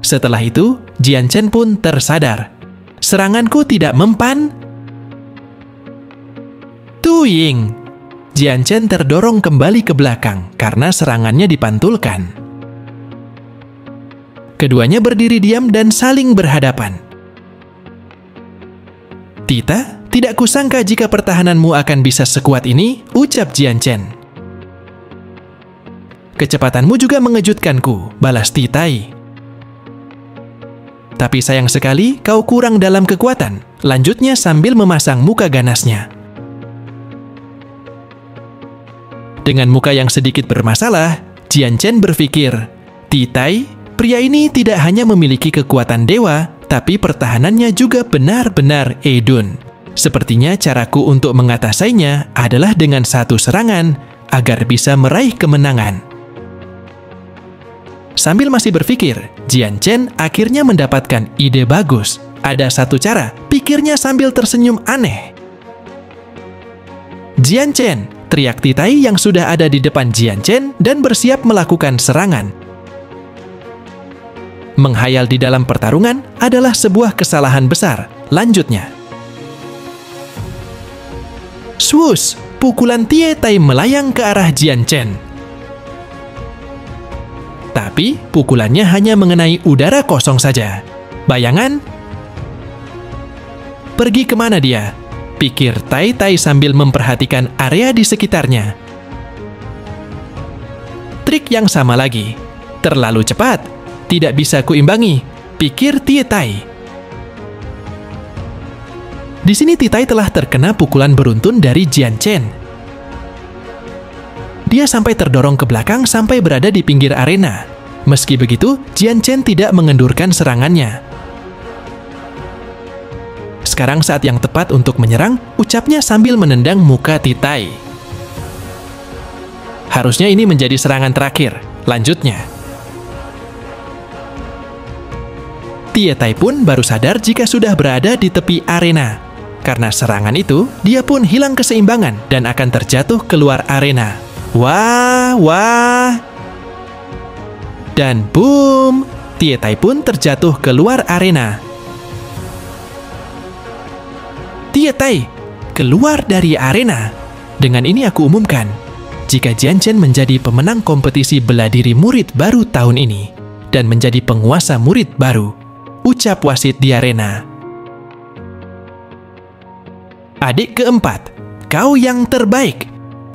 A: Setelah itu, Jian Chen pun tersadar. Seranganku tidak mempan? Tuying! Jian Chen terdorong kembali ke belakang karena serangannya dipantulkan. Keduanya berdiri diam dan saling berhadapan. Tidak kusangka jika pertahananmu akan bisa sekuat ini, ucap Jian Chen. Kecepatanmu juga mengejutkanku, balas Ti Tai. Tapi sayang sekali kau kurang dalam kekuatan, lanjutnya sambil memasang muka ganasnya. Dengan muka yang sedikit bermasalah, Jian Chen berpikir, Ti Tai, pria ini tidak hanya memiliki kekuatan dewa, tapi pertahanannya juga benar-benar edun. Sepertinya caraku untuk mengatasinya adalah dengan satu serangan, agar bisa meraih kemenangan. Sambil masih berpikir, Jian Chen akhirnya mendapatkan ide bagus. Ada satu cara, pikirnya sambil tersenyum aneh. Jian Chen, teriak Ti Tai yang sudah ada di depan Jian Chen dan bersiap melakukan serangan. Menghayal di dalam pertarungan adalah sebuah kesalahan besar. Lanjutnya. Swoosh, pukulan Ti Tai melayang ke arah Jian Chen. Tapi pukulannya hanya mengenai udara kosong saja. Bayangan? Pergi kemana dia? Pikir Tai Tai sambil memperhatikan area di sekitarnya. Trik yang sama lagi. Terlalu cepat. Tidak bisa kuimbangi. Pikir Ti Tai. Di sini Ti Tai telah terkena pukulan beruntun dari Jian Chen. Dia sampai terdorong ke belakang sampai berada di pinggir arena. Meski begitu, Jian Chen tidak mengendurkan serangannya. Sekarang saat yang tepat untuk menyerang, ucapnya sambil menendang muka Ti Tai. Harusnya ini menjadi serangan terakhir. Lanjutnya. Ti Tai pun baru sadar jika sudah berada di tepi arena. Karena serangan itu, dia pun hilang keseimbangan dan akan terjatuh keluar arena. Wah. Dan boom, Ti Tai pun terjatuh keluar arena. Ti Tai, keluar dari arena. Dengan ini aku umumkan, jika Jian Chen menjadi pemenang kompetisi bela diri murid baru tahun ini, dan menjadi penguasa murid baru, ucap wasit di arena. Adik keempat, kau yang terbaik,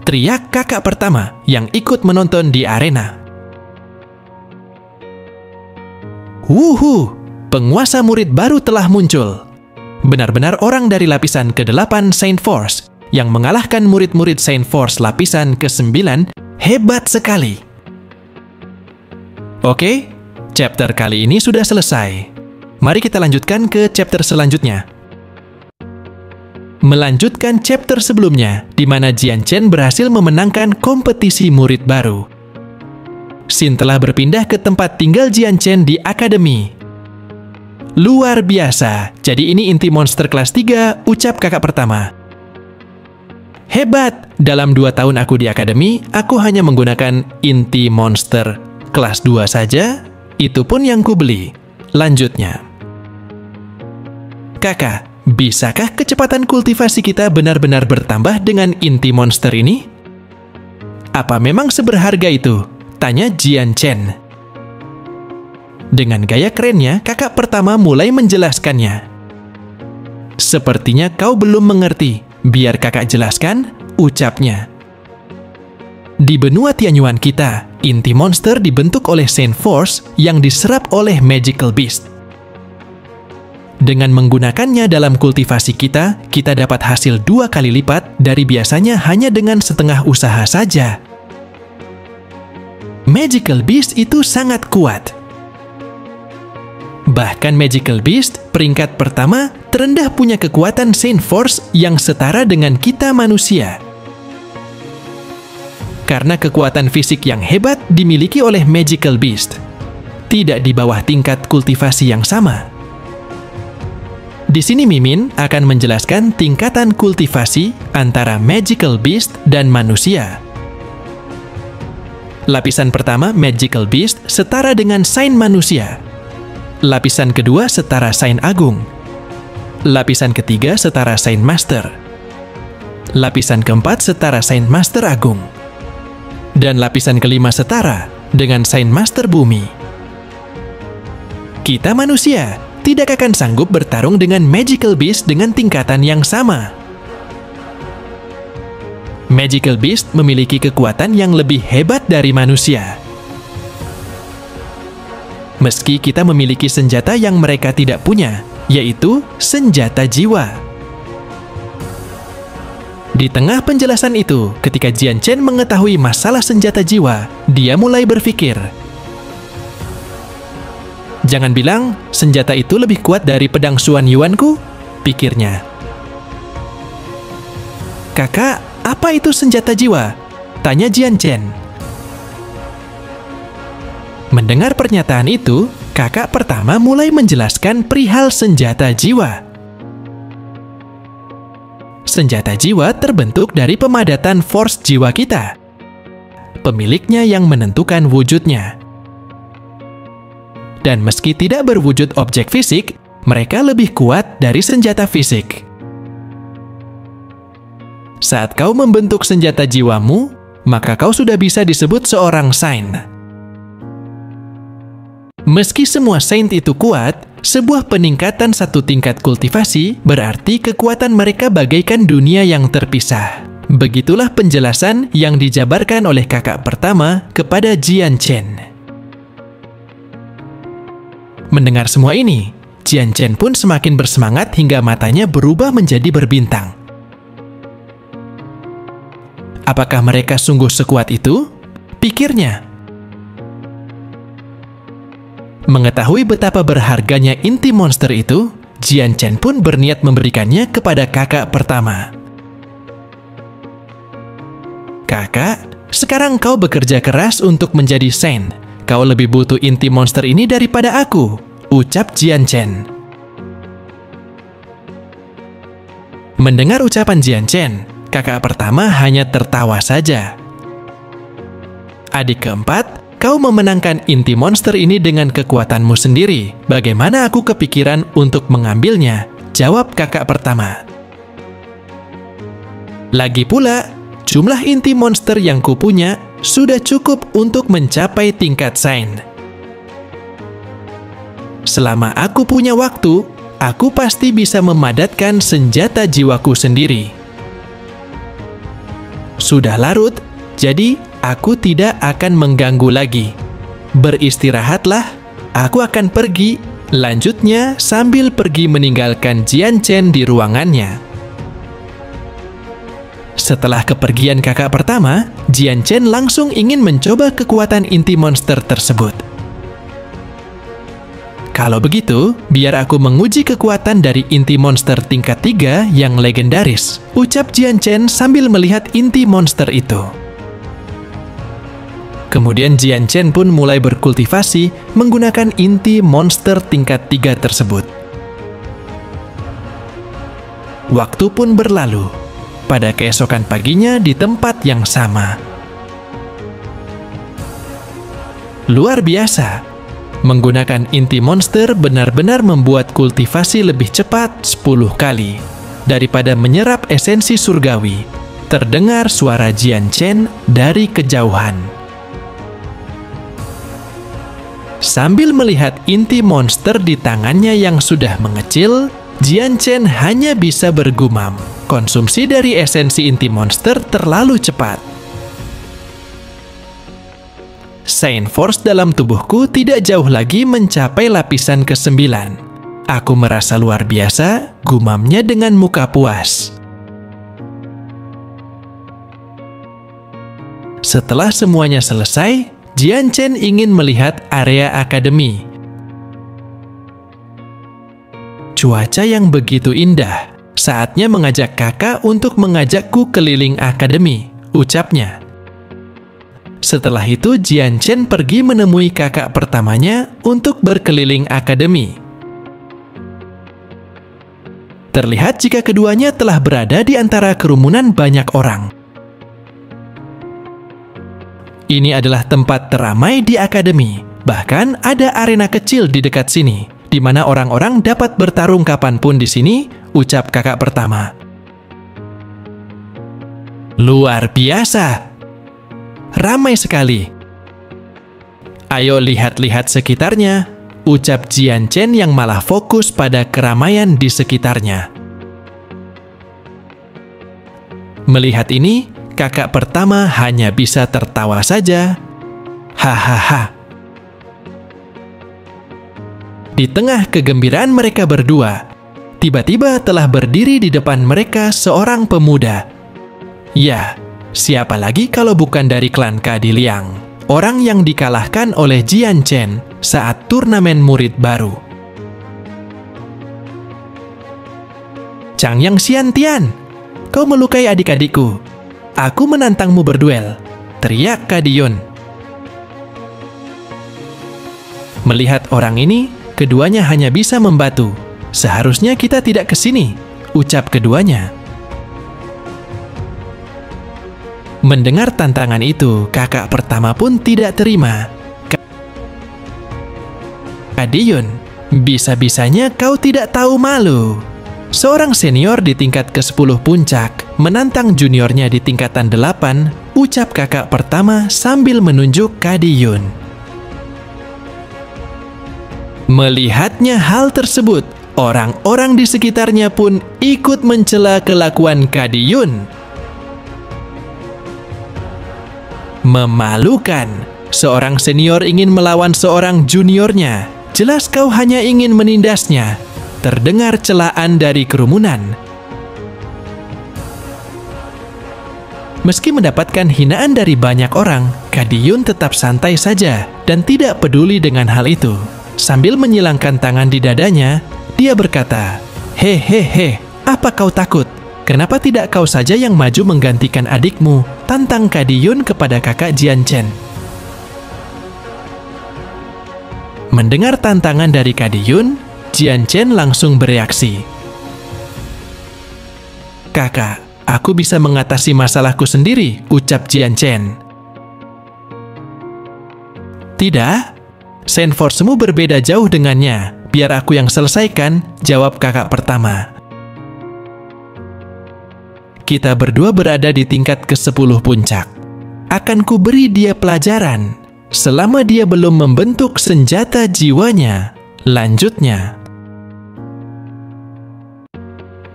A: teriak kakak pertama yang ikut menonton di arena. Wuhu, penguasa murid baru telah muncul. Benar-benar orang dari lapisan ke-8 Saint Force yang mengalahkan murid-murid Saint Force lapisan ke-9 hebat sekali. Oke, chapter kali ini sudah selesai. Mari kita lanjutkan ke chapter selanjutnya. Melanjutkan chapter sebelumnya, di mana Jian Chen berhasil memenangkan kompetisi murid baru. Xin telah berpindah ke tempat tinggal Jian Chen di akademi. Luar biasa, jadi ini inti monster kelas 3, ucap kakak pertama. Hebat, dalam 2 tahun aku di akademi, aku hanya menggunakan inti monster kelas 2 saja, itu pun yang kubeli. Lanjutnya. Kakak, bisakah kecepatan kultivasi kita benar-benar bertambah dengan inti monster ini? Apa memang seberharga itu? Tanya Jian Chen. Dengan gaya kerennya, kakak pertama mulai menjelaskannya. Sepertinya kau belum mengerti. Biar kakak jelaskan, ucapnya. Di benua Tianyuan kita, inti monster dibentuk oleh Saint Force yang diserap oleh Magical Beast. Dengan menggunakannya dalam kultivasi kita dapat hasil 2 kali lipat dari biasanya hanya dengan setengah usaha saja. Magical Beast itu sangat kuat. Bahkan Magical Beast, peringkat pertama, terendah punya kekuatan Saint Force yang setara dengan kita manusia. Karena kekuatan fisik yang hebat dimiliki oleh Magical Beast, tidak di bawah tingkat kultivasi yang sama. Di sini Mimin akan menjelaskan tingkatan kultivasi antara Magical Beast dan manusia. Lapisan pertama Magical Beast setara dengan Saint manusia. Lapisan kedua setara Saint Agung. Lapisan ketiga setara Saint Master. Lapisan keempat setara Saint Master Agung. Dan lapisan kelima setara dengan Saint Master Bumi. Kita manusia tidak akan sanggup bertarung dengan Magical Beast dengan tingkatan yang sama. Magical Beast memiliki kekuatan yang lebih hebat dari manusia. Meski kita memiliki senjata yang mereka tidak punya, yaitu senjata jiwa. Di tengah penjelasan itu, ketika Jian Chen mengetahui masalah senjata jiwa, dia mulai berpikir, "Jangan bilang senjata itu lebih kuat dari pedang Xuan Yuanku," pikirnya. "Kakak, apa itu senjata jiwa?" tanya Jian Chen. Mendengar pernyataan itu, kakak pertama mulai menjelaskan perihal senjata jiwa. Senjata jiwa terbentuk dari pemadatan force jiwa kita. Pemiliknya yang menentukan wujudnya. Dan meski tidak berwujud objek fisik, mereka lebih kuat dari senjata fisik. Saat kau membentuk senjata jiwamu, maka kau sudah bisa disebut seorang Saint. Meski semua Saint itu kuat, sebuah peningkatan satu tingkat kultivasi berarti kekuatan mereka bagaikan dunia yang terpisah. Begitulah penjelasan yang dijabarkan oleh kakak pertama kepada Jian Chen. Mendengar semua ini, Jian Chen pun semakin bersemangat hingga matanya berubah menjadi berbintang. Apakah mereka sungguh sekuat itu? Pikirnya. Mengetahui betapa berharganya inti monster itu, Jian Chen pun berniat memberikannya kepada kakak pertama. "Kakak, sekarang kau bekerja keras untuk menjadi Saint. Kau lebih butuh inti monster ini daripada aku," ucap Jian Chen. Mendengar ucapan Jian Chen, kakak pertama hanya tertawa saja. "Adik keempat, kau memenangkan inti monster ini dengan kekuatanmu sendiri. Bagaimana aku kepikiran untuk mengambilnya?" jawab kakak pertama. "Lagi pula, jumlah inti monster yang kupunya sudah cukup untuk mencapai tingkat Saint. Selama aku punya waktu, aku pasti bisa memadatkan senjata jiwaku sendiri. Sudah larut, jadi aku tidak akan mengganggu lagi. Beristirahatlah, aku akan pergi," lanjutnya sambil pergi meninggalkan Jian Chen di ruangannya. Setelah kepergian kakak pertama, Jian Chen langsung ingin mencoba kekuatan inti monster tersebut. "Kalau begitu, biar aku menguji kekuatan dari inti monster tingkat 3 yang legendaris," ucap Jian Chen sambil melihat inti monster itu. Kemudian Jian Chen pun mulai berkultivasi menggunakan inti monster tingkat 3 tersebut. Waktu pun berlalu. Pada keesokan paginya di tempat yang sama. Luar biasa. Menggunakan inti monster benar-benar membuat kultivasi lebih cepat 10 kali. Daripada menyerap esensi surgawi, terdengar suara Jian Chen dari kejauhan. Sambil melihat inti monster di tangannya yang sudah mengecil, Jian Chen hanya bisa bergumam. Konsumsi dari esensi inti monster terlalu cepat. Saint Force dalam tubuhku tidak jauh lagi mencapai lapisan ke-9. Aku merasa luar biasa, gumamnya dengan muka puas. Setelah semuanya selesai, Jian Chen ingin melihat area akademi. Cuaca yang begitu indah, saatnya mengajak kakak untuk mengajakku keliling akademi, ucapnya. Setelah itu, Jian Chen pergi menemui kakak pertamanya untuk berkeliling akademi. Terlihat jika keduanya telah berada di antara kerumunan banyak orang. Ini adalah tempat teramai di akademi. Bahkan ada arena kecil di dekat sini, di mana orang-orang dapat bertarung kapanpun di sini, ucap kakak pertama. Luar biasa. Ramai sekali. Ayo lihat-lihat sekitarnya, ucap Jian Chen yang malah fokus pada keramaian di sekitarnya. Melihat ini, kakak pertama hanya bisa tertawa saja. Hahaha. Di tengah kegembiraan mereka berdua, tiba-tiba telah berdiri di depan mereka seorang pemuda. Ya, siapa lagi kalau bukan dari klan Kadiliang, orang yang dikalahkan oleh Jian Chen saat turnamen murid baru. Changyang Xiantian, kau melukai adik-adikku. Aku menantangmu berduel, teriak Kadiyun. Melihat orang ini, keduanya hanya bisa membatu. Seharusnya kita tidak ke sini, ucap keduanya. Mendengar tantangan itu, kakak pertama pun tidak terima. Kadiyun, bisa-bisanya kau tidak tahu malu. Seorang senior di tingkat ke-10 puncak menantang juniornya di tingkatan 8, ucap kakak pertama sambil menunjuk Kadiyun. Melihatnya hal tersebut, orang-orang di sekitarnya pun ikut mencela kelakuan Kadiyun. Memalukan, seorang senior ingin melawan seorang juniornya. Jelas kau hanya ingin menindasnya. Terdengar celaan dari kerumunan. Meski mendapatkan hinaan dari banyak orang, Kadiyun tetap santai saja dan tidak peduli dengan hal itu. Sambil menyilangkan tangan di dadanya, dia berkata, "Hehehe, apa kau takut? Kenapa tidak kau saja yang maju menggantikan adikmu?" Tantang Kadiyun kepada kakak Jian Chen. Mendengar tantangan dari Kadiyun, Jian Chen langsung bereaksi. "Kakak, aku bisa mengatasi masalahku sendiri," ucap Jian Chen. "Tidak, Sandforce-mu berbeda jauh dengannya. Biar aku yang selesaikan," jawab kakak pertama. "Kita berdua berada di tingkat ke-10 puncak. Akan kuberi dia pelajaran selama dia belum membentuk senjata jiwanya," lanjutnya.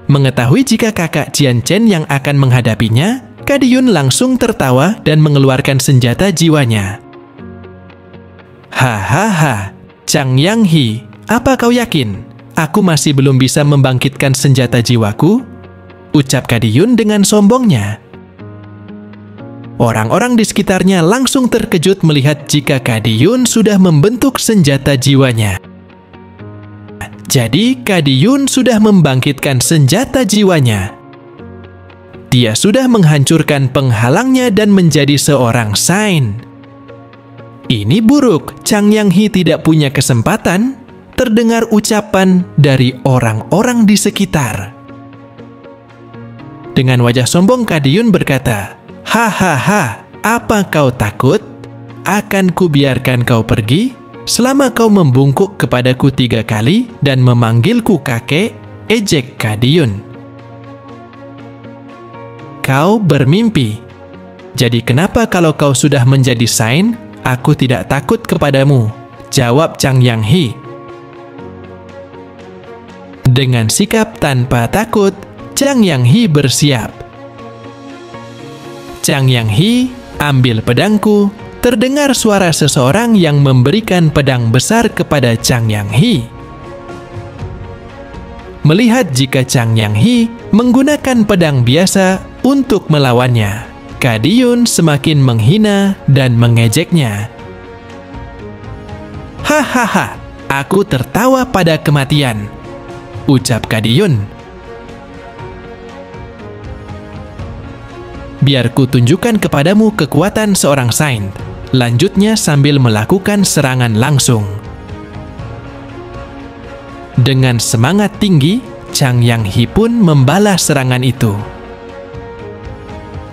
A: Mengetahui jika kakak Jian Chen yang akan menghadapinya, Kadiyun langsung tertawa dan mengeluarkan senjata jiwanya. "Hahaha, Changyang He, apa kau yakin aku masih belum bisa membangkitkan senjata jiwaku?" ucap Kadiyun dengan sombongnya. Orang-orang di sekitarnya langsung terkejut melihat jika Kadiyun sudah membentuk senjata jiwanya. Jadi, Kadiyun sudah membangkitkan senjata jiwanya. Dia sudah menghancurkan penghalangnya dan menjadi seorang Sain. "Ini buruk, Changyang He tidak punya kesempatan," terdengar ucapan dari orang-orang di sekitar. Dengan wajah sombong, Kadiyun berkata, "Hahaha, apa kau takut? Akan kubiarkan kau pergi selama kau membungkuk kepadaku 3 kali dan memanggilku kakek," ejek Kadiyun. "Kau bermimpi. Jadi kenapa kalau kau sudah menjadi Sain, aku tidak takut kepadamu," jawab Changyang He. Dengan sikap tanpa takut, Changyang He bersiap. "Changyang He, ambil pedangku." Terdengar suara seseorang yang memberikan pedang besar kepada Changyang He. Melihat jika Changyang He menggunakan pedang biasa untuk melawannya, Kadiyun semakin menghina dan mengejeknya. "Hahaha, aku tertawa pada kematian," ucap Kadiyun. "Biar ku tunjukkan kepadamu kekuatan seorang Saint," lanjutnya sambil melakukan serangan langsung. Dengan semangat tinggi, Changyang He pun membalas serangan itu.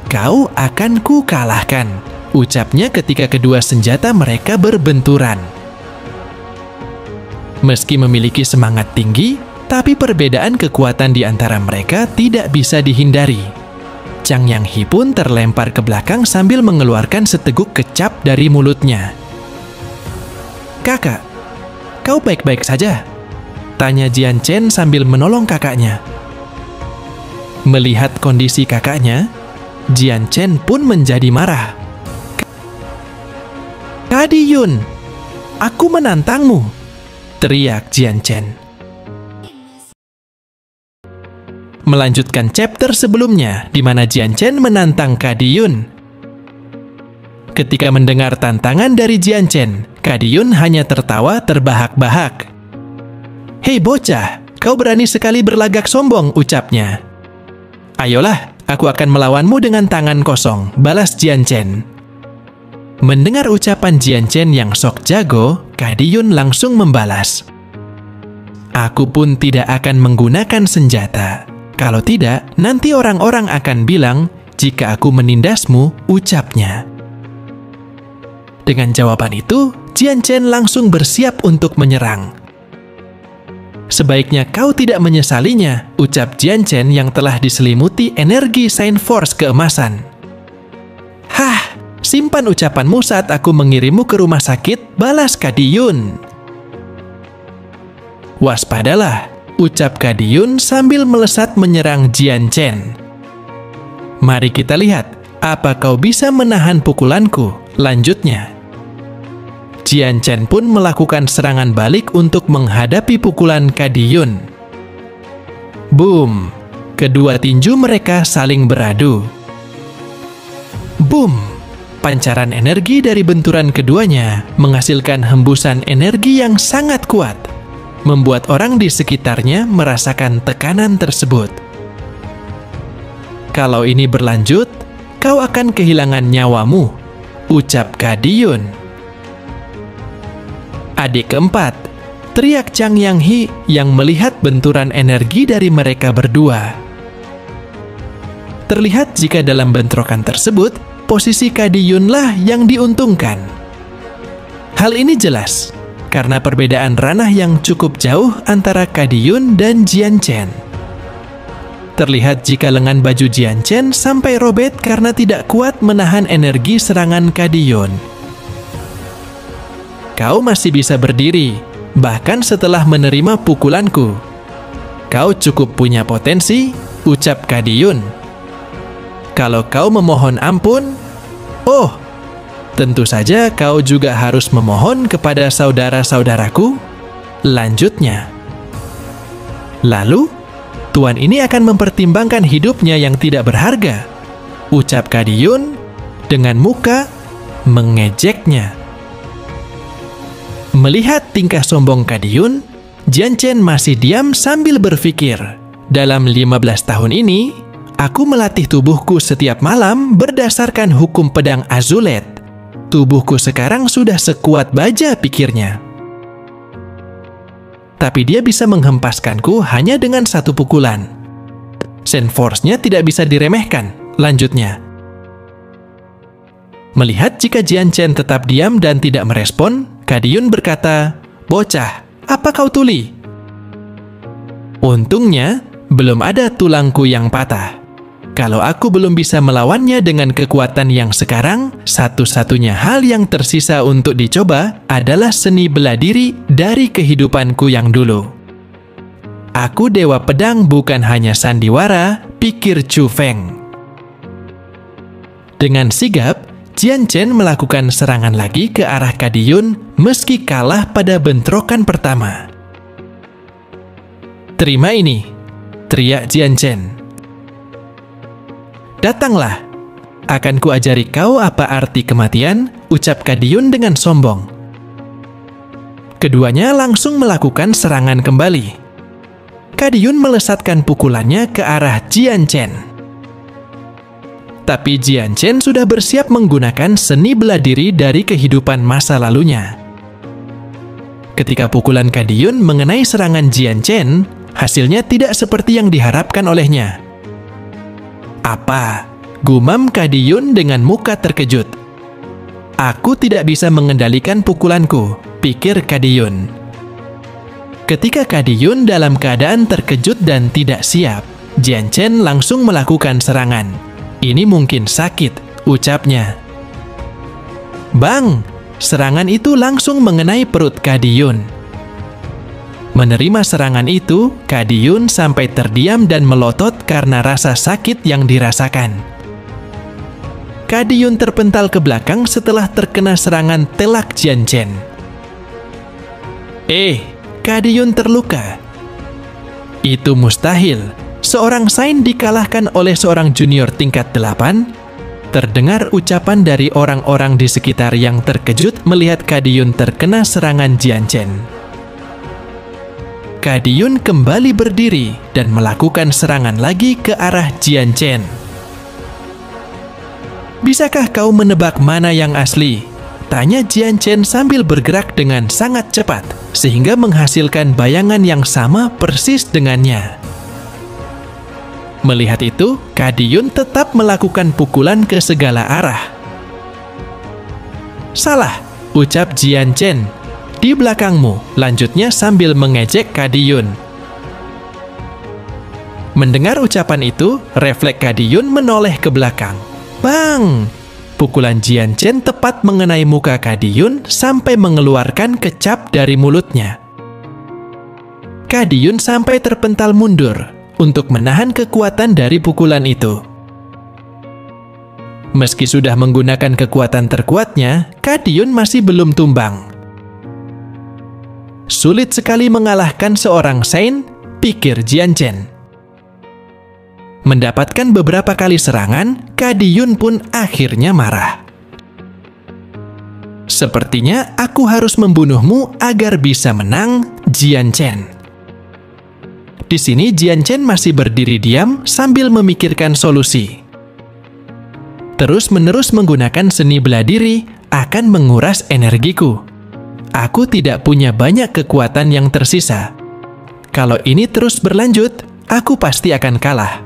A: "Kau akan ku kalahkan," ucapnya ketika kedua senjata mereka berbenturan. Meski memiliki semangat tinggi, tapi perbedaan kekuatan di antara mereka tidak bisa dihindari. Changyang He pun terlempar ke belakang sambil mengeluarkan seteguk kecap dari mulutnya. "Kakak, kau baik-baik saja?" tanya Jian Chen sambil menolong kakaknya. Melihat kondisi kakaknya, Jian Chen pun menjadi marah. "Kadi Yun, aku menantangmu!" teriak Jian Chen. Melanjutkan chapter sebelumnya, di mana Jian Chen menantang Kadi Yun. Ketika mendengar tantangan dari Jian Chen, Kadi Yun hanya tertawa terbahak-bahak. "Hei bocah, kau berani sekali berlagak sombong," ucapnya. "Ayolah, aku akan melawanmu dengan tangan kosong," balas Jian Chen. Mendengar ucapan Jian Chen yang sok jago, Kadi Yun langsung membalas, "Aku pun tidak akan menggunakan senjata. Kalau tidak, nanti orang-orang akan bilang jika aku menindasmu," ucapnya. Dengan jawaban itu, Jian Chen langsung bersiap untuk menyerang. "Sebaiknya kau tidak menyesalinya," ucap Jian Chen yang telah diselimuti energi Sign Force keemasan. "Hah, simpan ucapanmu saat aku mengirimmu ke rumah sakit," balas Kadi Yun. "Waspadalah," ucap Kadi Yun sambil melesat menyerang Jian Chen. "Mari kita lihat, apa kau bisa menahan pukulanku?" lanjutnya. Jian Chen pun melakukan serangan balik untuk menghadapi pukulan Kadi Yun. Boom! Kedua tinju mereka saling beradu. Boom! Pancaran energi dari benturan keduanya menghasilkan hembusan energi yang sangat kuat, membuat orang di sekitarnya merasakan tekanan tersebut. "Kalau ini berlanjut, kau akan kehilangan nyawamu," ucap Kadi Yun. "Adik keempat," teriak Chang Yang He yang melihat benturan energi dari mereka berdua. Terlihat jika dalam bentrokan tersebut, posisi Kadi Yun lah yang diuntungkan. Hal ini jelas karena perbedaan ranah yang cukup jauh antara Kadi Yun dan Jian Chen. Terlihat jika lengan baju Jian Chen sampai robek karena tidak kuat menahan energi serangan Kadi Yun. "Kau masih bisa berdiri, bahkan setelah menerima pukulanku. Kau cukup punya potensi," ucap Kadi Yun. "Kalau kau memohon ampun, oh, tentu saja kau juga harus memohon kepada saudara-saudaraku," lanjutnya. "Lalu, tuan ini akan mempertimbangkan hidupnya yang tidak berharga," ucap Kadi Yun dengan muka mengejeknya. Melihat tingkah sombong Kadi Yun, Jian Chen masih diam sambil berpikir, "Dalam 15 tahun ini, aku melatih tubuhku setiap malam berdasarkan hukum pedang Azulet. Tubuhku sekarang sudah sekuat baja," pikirnya. "Tapi dia bisa menghempaskanku hanya dengan satu pukulan. Sign Force-nya tidak bisa diremehkan," lanjutnya. Melihat jika Jian Chen tetap diam dan tidak merespon, Kadi Yun berkata, "Bocah, apa kau tuli?" "Untungnya, belum ada tulangku yang patah. Kalau aku belum bisa melawannya dengan kekuatan yang sekarang, satu-satunya hal yang tersisa untuk dicoba adalah seni bela diri dari kehidupanku yang dulu. Aku dewa pedang bukan hanya sandiwara," pikir Chu Feng. Dengan sigap, Jian Chen melakukan serangan lagi ke arah Kadi Yun meski kalah pada bentrokan pertama. "Terima ini," teriak Jian Chen. "Datanglah, akan kuajari kau apa arti kematian," ucap Kadi Yun dengan sombong. Keduanya langsung melakukan serangan kembali. Kadi Yun melesatkan pukulannya ke arah Jian Chen. Tapi Jian Chen sudah bersiap menggunakan seni bela diri dari kehidupan masa lalunya. Ketika pukulan Kadi Yun mengenai serangan Jian Chen, hasilnya tidak seperti yang diharapkan olehnya. "Apa?" gumam Kadi Yun dengan muka terkejut. "Aku tidak bisa mengendalikan pukulanku," pikir Kadi Yun. Ketika Kadi Yun dalam keadaan terkejut dan tidak siap, Jian Chen langsung melakukan serangan. "Ini mungkin sakit," ucapnya. Bang! Serangan itu langsung mengenai perut Kadi Yun. Menerima serangan itu, Kadiyun sampai terdiam dan melotot karena rasa sakit yang dirasakan. Kadiyun terpental ke belakang setelah terkena serangan telak Jianchen. Kadiyun terluka. Itu mustahil. Seorang Sain dikalahkan oleh seorang junior tingkat 8. Terdengar ucapan dari orang-orang di sekitar yang terkejut melihat Kadiyun terkena serangan Jianchen. Kadiyun kembali berdiri dan melakukan serangan lagi ke arah Jianchen. Bisakah kau menebak mana yang asli? Tanya Jianchen sambil bergerak dengan sangat cepat, sehingga menghasilkan bayangan yang sama persis dengannya. Melihat itu, Kadiyun tetap melakukan pukulan ke segala arah. Salah, ucap Jianchen. Di belakangmu, lanjutnya sambil mengejek Kadiyun. Mendengar ucapan itu, refleks Kadiyun menoleh ke belakang. Bang! Pukulan Jianchen tepat mengenai muka Kadiyun sampai mengeluarkan kecap dari mulutnya. Kadiyun sampai terpental mundur untuk menahan kekuatan dari pukulan itu. Meski sudah menggunakan kekuatan terkuatnya, Kadiyun masih belum tumbang. Sulit sekali mengalahkan seorang Sain, pikir Jianchen. Mendapatkan beberapa kali serangan, Kadiyun pun akhirnya marah. Sepertinya aku harus membunuhmu agar bisa menang, Jianchen. Di sini Jianchen masih berdiri diam sambil memikirkan solusi. Terus-menerus menggunakan seni bela diri akan menguras energiku. Aku tidak punya banyak kekuatan yang tersisa. Kalau ini terus berlanjut, aku pasti akan kalah.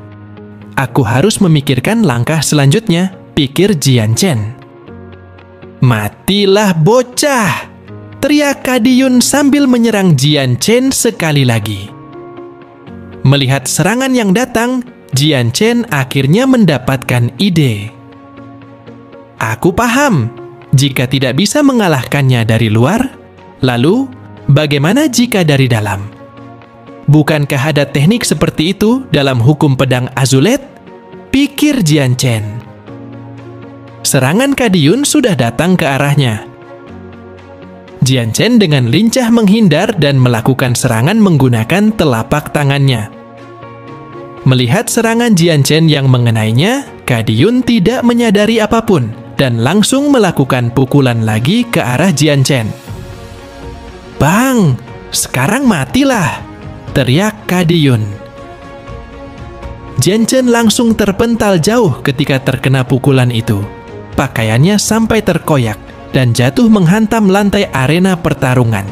A: Aku harus memikirkan langkah selanjutnya, pikir Jianchen. Matilah bocah! Teriak Kadiyun sambil menyerang Jianchen sekali lagi. Melihat serangan yang datang, Jianchen akhirnya mendapatkan ide. Aku paham. Jika tidak bisa mengalahkannya dari luar, lalu bagaimana jika dari dalam? Bukankah ada teknik seperti itu dalam hukum pedang azulet? Pikir Jianchen. Serangan Kadiyun sudah datang ke arahnya. Jianchen dengan lincah menghindar dan melakukan serangan menggunakan telapak tangannya. Melihat serangan Jianchen yang mengenainya, Kadiyun tidak menyadari apapun dan langsung melakukan pukulan lagi ke arah Jianchen. Bang, sekarang matilah! Teriak Kadiyun. Jianchen langsung terpental jauh ketika terkena pukulan itu. Pakaiannya sampai terkoyak dan jatuh menghantam lantai arena pertarungan.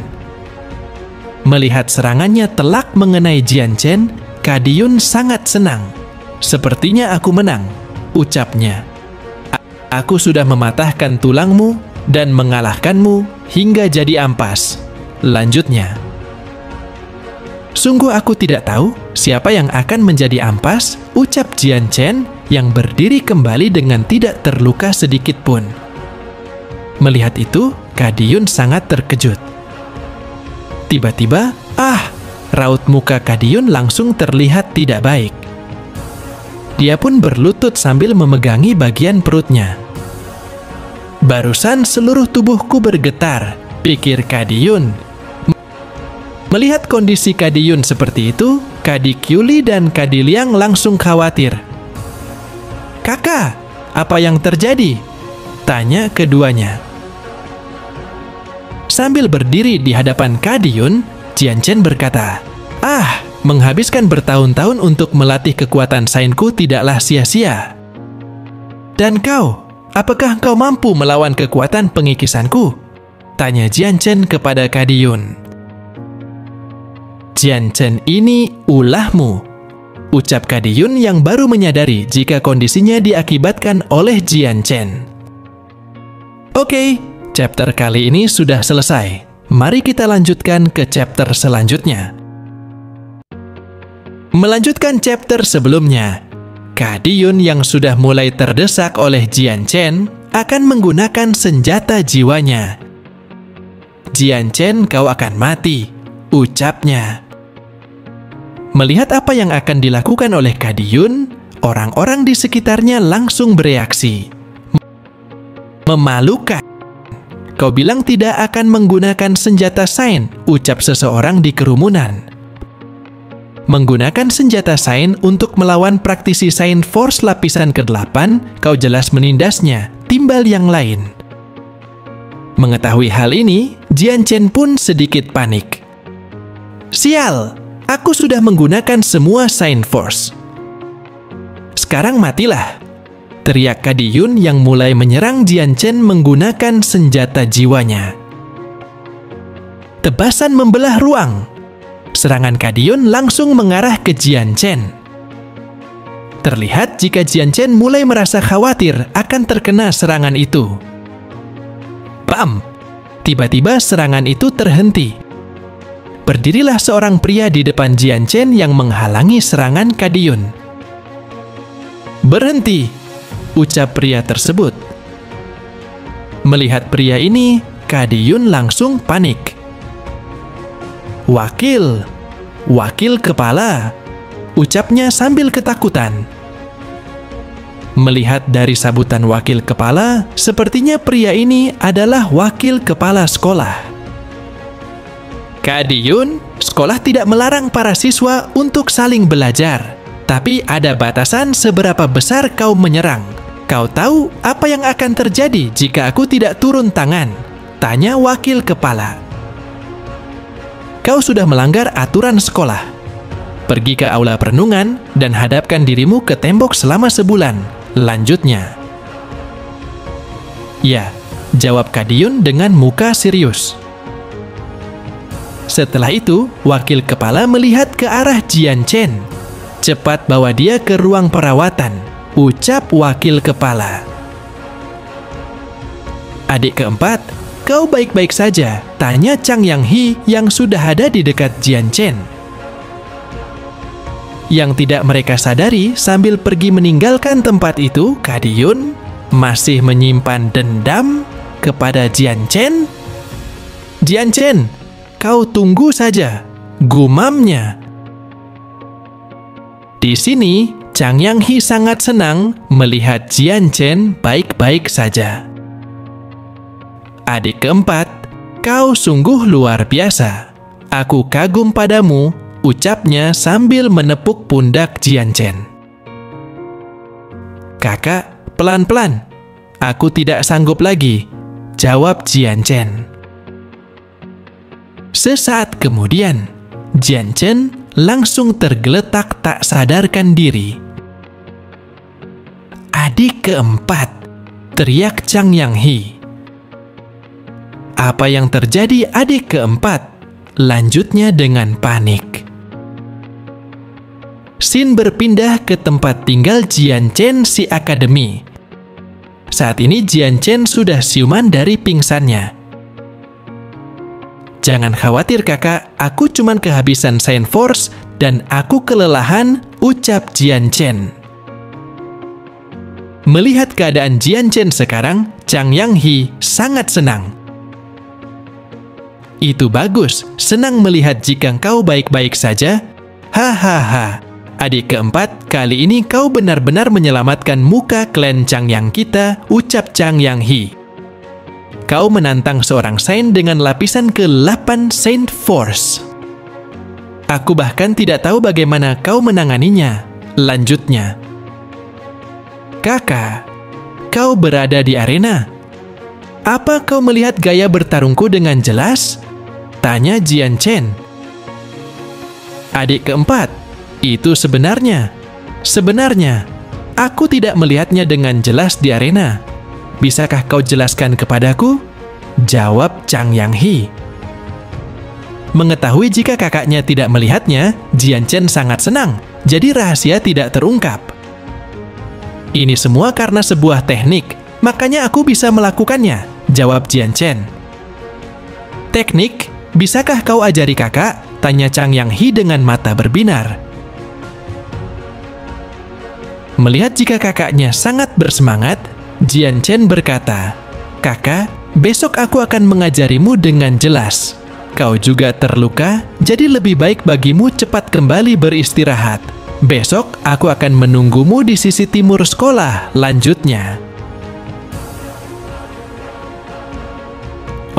A: Melihat serangannya telak mengenai Jianchen, Kadiyun sangat senang. Sepertinya aku menang, ucapnya. Aku sudah mematahkan tulangmu dan mengalahkanmu hingga jadi ampas. Lanjutnya. Sungguh aku tidak tahu siapa yang akan menjadi ampas, ucap Jianchen yang berdiri kembali dengan tidak terluka sedikit pun. Melihat itu, Kadiyun sangat terkejut. Tiba-tiba, raut muka Kadiyun langsung terlihat tidak baik. Dia pun berlutut sambil memegangi bagian perutnya. Barusan seluruh tubuhku bergetar, pikir Kadiyun. Melihat kondisi Kadiyun seperti itu, Kadi Kyuli dan Kadi Liang langsung khawatir. Kakak, apa yang terjadi? Tanya keduanya. Sambil berdiri di hadapan Kadiyun, Jianchen berkata, menghabiskan bertahun-tahun untuk melatih kekuatan sainku tidaklah sia-sia. Dan kau, apakah kau mampu melawan kekuatan pengikisanku? Tanya Jianchen kepada Kadiyun. Jianchen ini ulahmu, ucap Kadiyun yang baru menyadari jika kondisinya diakibatkan oleh Jianchen. Oke, chapter kali ini sudah selesai. Mari kita lanjutkan ke chapter selanjutnya. Melanjutkan chapter sebelumnya, Kadiyun yang sudah mulai terdesak oleh Jianchen akan menggunakan senjata jiwanya. Jianchen, kau akan mati, ucapnya. Melihat apa yang akan dilakukan oleh Kadiyun, orang-orang di sekitarnya langsung bereaksi. Memalukan. Kau bilang tidak akan menggunakan senjata sains, ucap seseorang di kerumunan. Menggunakan senjata sains untuk melawan praktisi sains force lapisan ke-8, kau jelas menindasnya, timbal yang lain. Mengetahui hal ini, Jian Chen pun sedikit panik. Sial, aku sudah menggunakan semua sains force. Sekarang matilah, teriak Kadiyun yang mulai menyerang Jian Chen menggunakan senjata jiwanya. Tebasan membelah ruang. Serangan Kadiyun langsung mengarah ke Jian Chen. Terlihat jika Jian Chen mulai merasa khawatir akan terkena serangan itu. Bam! Tiba-tiba serangan itu terhenti. Berdirilah seorang pria di depan Jian Chen yang menghalangi serangan Kadiyun. Berhenti! Ucap pria tersebut. Melihat pria ini, Kadiyun langsung panik. Wakil kepala, ucapnya sambil ketakutan. Melihat dari sabutan wakil kepala, sepertinya pria ini adalah wakil kepala sekolah. Kadiyun, sekolah tidak melarang para siswa untuk saling belajar, tapi ada batasan seberapa besar kau menyerang. Kau tahu apa yang akan terjadi jika aku tidak turun tangan? Tanya wakil kepala. Kau sudah melanggar aturan sekolah. Pergi ke aula perenungan dan hadapkan dirimu ke tembok selama sebulan. Lanjutnya. Ya, jawab Kadiyun dengan muka serius. Setelah itu, wakil kepala melihat ke arah Jian Chen. Cepat bawa dia ke ruang perawatan, ucap wakil kepala. Adik keempat, kau baik-baik saja? Tanya Chang Yang He yang sudah ada di dekat Jian Chen. Yang tidak mereka sadari sambil pergi meninggalkan tempat itu, Kadiyun masih menyimpan dendam kepada Jian Chen. Jian Chen, kau tunggu saja, gumamnya. Di sini, Chang Yang He sangat senang melihat Jian Chen baik-baik saja. Adik keempat, kau sungguh luar biasa. Aku kagum padamu, ucapnya sambil menepuk pundak Jian Chen. Kakak, pelan-pelan. Aku tidak sanggup lagi, jawab Jian Chen. Sesaat kemudian, Jian Chen langsung tergeletak tak sadarkan diri. Adik keempat, teriak Chang Yang He. Apa yang terjadi adik keempat? Lanjutnya dengan panik. Scene berpindah ke tempat tinggal Jian Chen si akademi. Saat ini Jian Chen sudah siuman dari pingsannya. Jangan khawatir kakak, aku cuman kehabisan sains force dan aku kelelahan, ucap Jian Chen. Melihat keadaan Jian Chen sekarang, Chang Yang He sangat senang. Itu bagus, senang melihat jika kau baik-baik saja. Hahaha, adik keempat, kali ini kau benar-benar menyelamatkan muka klan Chang Yang kita, ucap Chang Yang He. Kau menantang seorang sains dengan lapisan ke-8 Saint Force. Aku bahkan tidak tahu bagaimana kau menanganinya. Lanjutnya. Kakak, kau berada di arena. Apa kau melihat gaya bertarungku dengan jelas? Tanya Jian Chen. Adik keempat, itu sebenarnya, aku tidak melihatnya dengan jelas di arena. Bisakah kau jelaskan kepadaku? Jawab Chang Yang He. Mengetahui jika kakaknya tidak melihatnya, Jian Chen sangat senang, jadi rahasia tidak terungkap. Ini semua karena sebuah teknik, makanya aku bisa melakukannya, jawab Jian Chen. Teknik? Bisakah kau ajari kakak? Tanya Chang Yang He dengan mata berbinar. Melihat jika kakaknya sangat bersemangat, Jian Chen berkata, Kakak, besok aku akan mengajarimu dengan jelas. Kau juga terluka, jadi lebih baik bagimu cepat kembali beristirahat. Besok aku akan menunggumu di sisi timur sekolah, lanjutnya.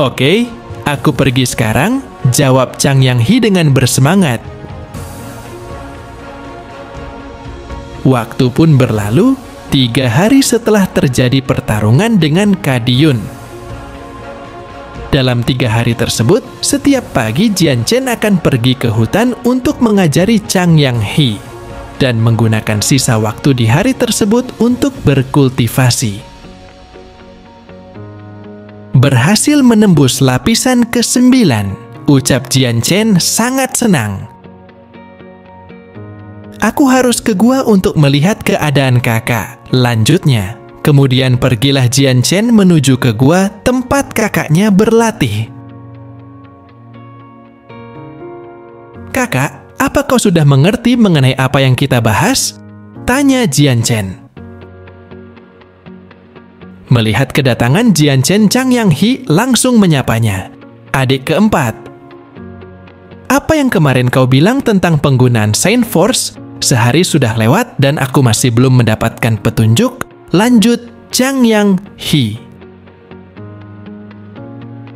A: Oke, aku pergi sekarang, jawab Chang Yang He dengan bersemangat. Waktu pun berlalu, 3 hari setelah terjadi pertarungan dengan Kadiyun. Dalam 3 hari tersebut, setiap pagi Jian Chen akan pergi ke hutan untuk mengajari Chang Yang He dan menggunakan sisa waktu di hari tersebut untuk berkultivasi. Berhasil menembus lapisan ke-9, ucap Jian Chen sangat senang. Aku harus ke gua untuk melihat keadaan kakak, lanjutnya. Kemudian pergilah Jian Chen menuju ke gua tempat kakaknya berlatih. Kakak, apa kau sudah mengerti mengenai apa yang kita bahas? Tanya Jian Chen. Melihat kedatangan Jian Chen, Chang Yang He langsung menyapanya. Adik keempat. Apa yang kemarin kau bilang tentang penggunaan Saint Force? Sehari sudah lewat dan aku masih belum mendapatkan petunjuk. Lanjut Chang Yang He.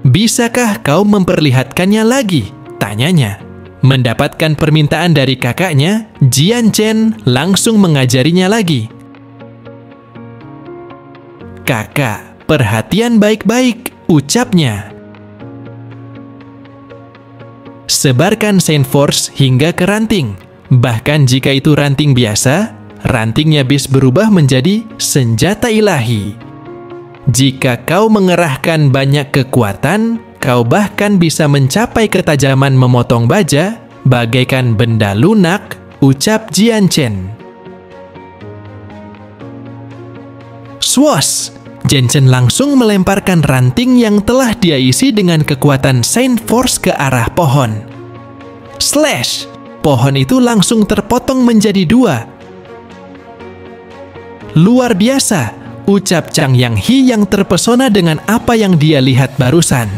A: Bisakah kau memperlihatkannya lagi? Tanyanya. Mendapatkan permintaan dari kakaknya, Jian Chen langsung mengajarinya lagi. Kakak, perhatian baik-baik, ucapnya. Sebarkan Saint Force hingga ke ranting. Bahkan jika itu ranting biasa, rantingnya bisa berubah menjadi senjata ilahi. Jika kau mengerahkan banyak kekuatan, kau bahkan bisa mencapai ketajaman memotong baja bagaikan benda lunak, ucap Jian Chen. Swash! Jian Chen langsung melemparkan ranting yang telah dia isi dengan kekuatan Saint Force ke arah pohon. Slash! Pohon itu langsung terpotong menjadi 2. Luar biasa, ucap Chang Yang He yang terpesona dengan apa yang dia lihat barusan.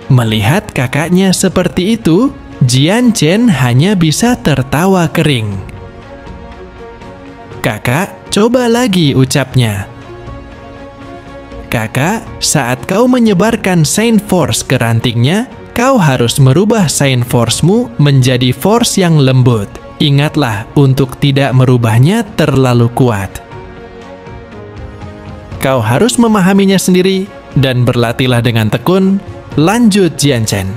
A: Melihat kakaknya seperti itu, Jian Chen hanya bisa tertawa kering. Kakak, coba lagi, ucapnya. Kakak, saat kau menyebarkan Saint Force ke rantingnya, kau harus merubah Saint Force-mu menjadi force yang lembut. Ingatlah untuk tidak merubahnya terlalu kuat. Kau harus memahaminya sendiri dan berlatihlah dengan tekun, lanjut Jian Chen.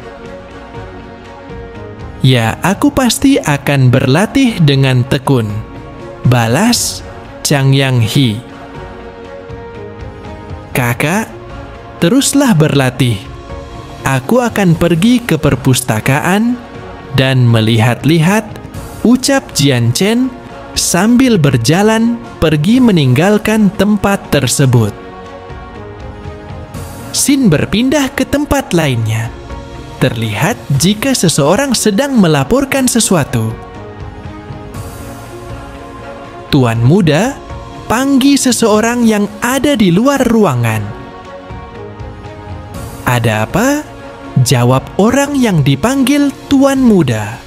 A: Ya, aku pasti akan berlatih dengan tekun, balas Chang Yang He. Kakak, teruslah berlatih. Aku akan pergi ke perpustakaan dan melihat-lihat, ucap Jian Chen sambil berjalan pergi meninggalkan tempat tersebut. Scene berpindah ke tempat lainnya. Terlihat jika seseorang sedang melaporkan sesuatu. Tuan muda, panggil seseorang yang ada di luar ruangan. Ada apa? Jawab orang yang dipanggil tuan muda.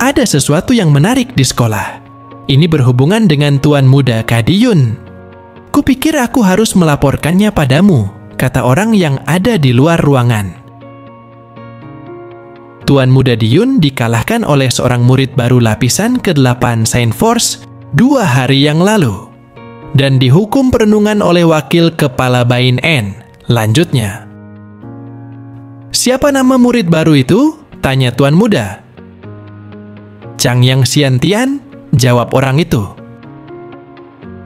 A: Ada sesuatu yang menarik di sekolah. Ini berhubungan dengan tuan muda Kadiyun. Kupikir aku harus melaporkannya padamu, kata orang yang ada di luar ruangan. Tuan muda Diyun dikalahkan oleh seorang murid baru lapisan ke-8 Saint Force 2 hari yang lalu dan dihukum perenungan oleh wakil kepala Bain En. Lanjutnya. Siapa nama murid baru itu? Tanya tuan muda. Chang Yang Xiantian, jawab orang itu.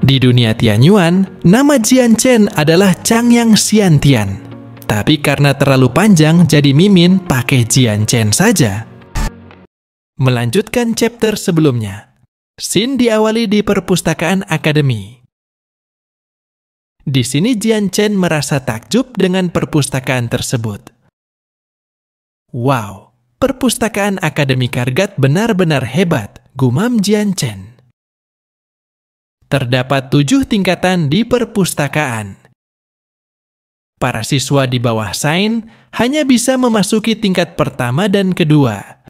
A: Di dunia Tianyuan, nama Jian Chen adalah Chang Yang Xiantian. Tapi karena terlalu panjang, jadi Mimin pakai Jian Chen saja. Melanjutkan chapter sebelumnya. Scene diawali di perpustakaan akademi. Di sini Jian Chen merasa takjub dengan perpustakaan tersebut. Wow, perpustakaan Akademi Kargat benar-benar hebat, gumam Jian Chen. Terdapat 7 tingkatan di perpustakaan. Para siswa di bawah Sain hanya bisa memasuki tingkat pertama dan kedua.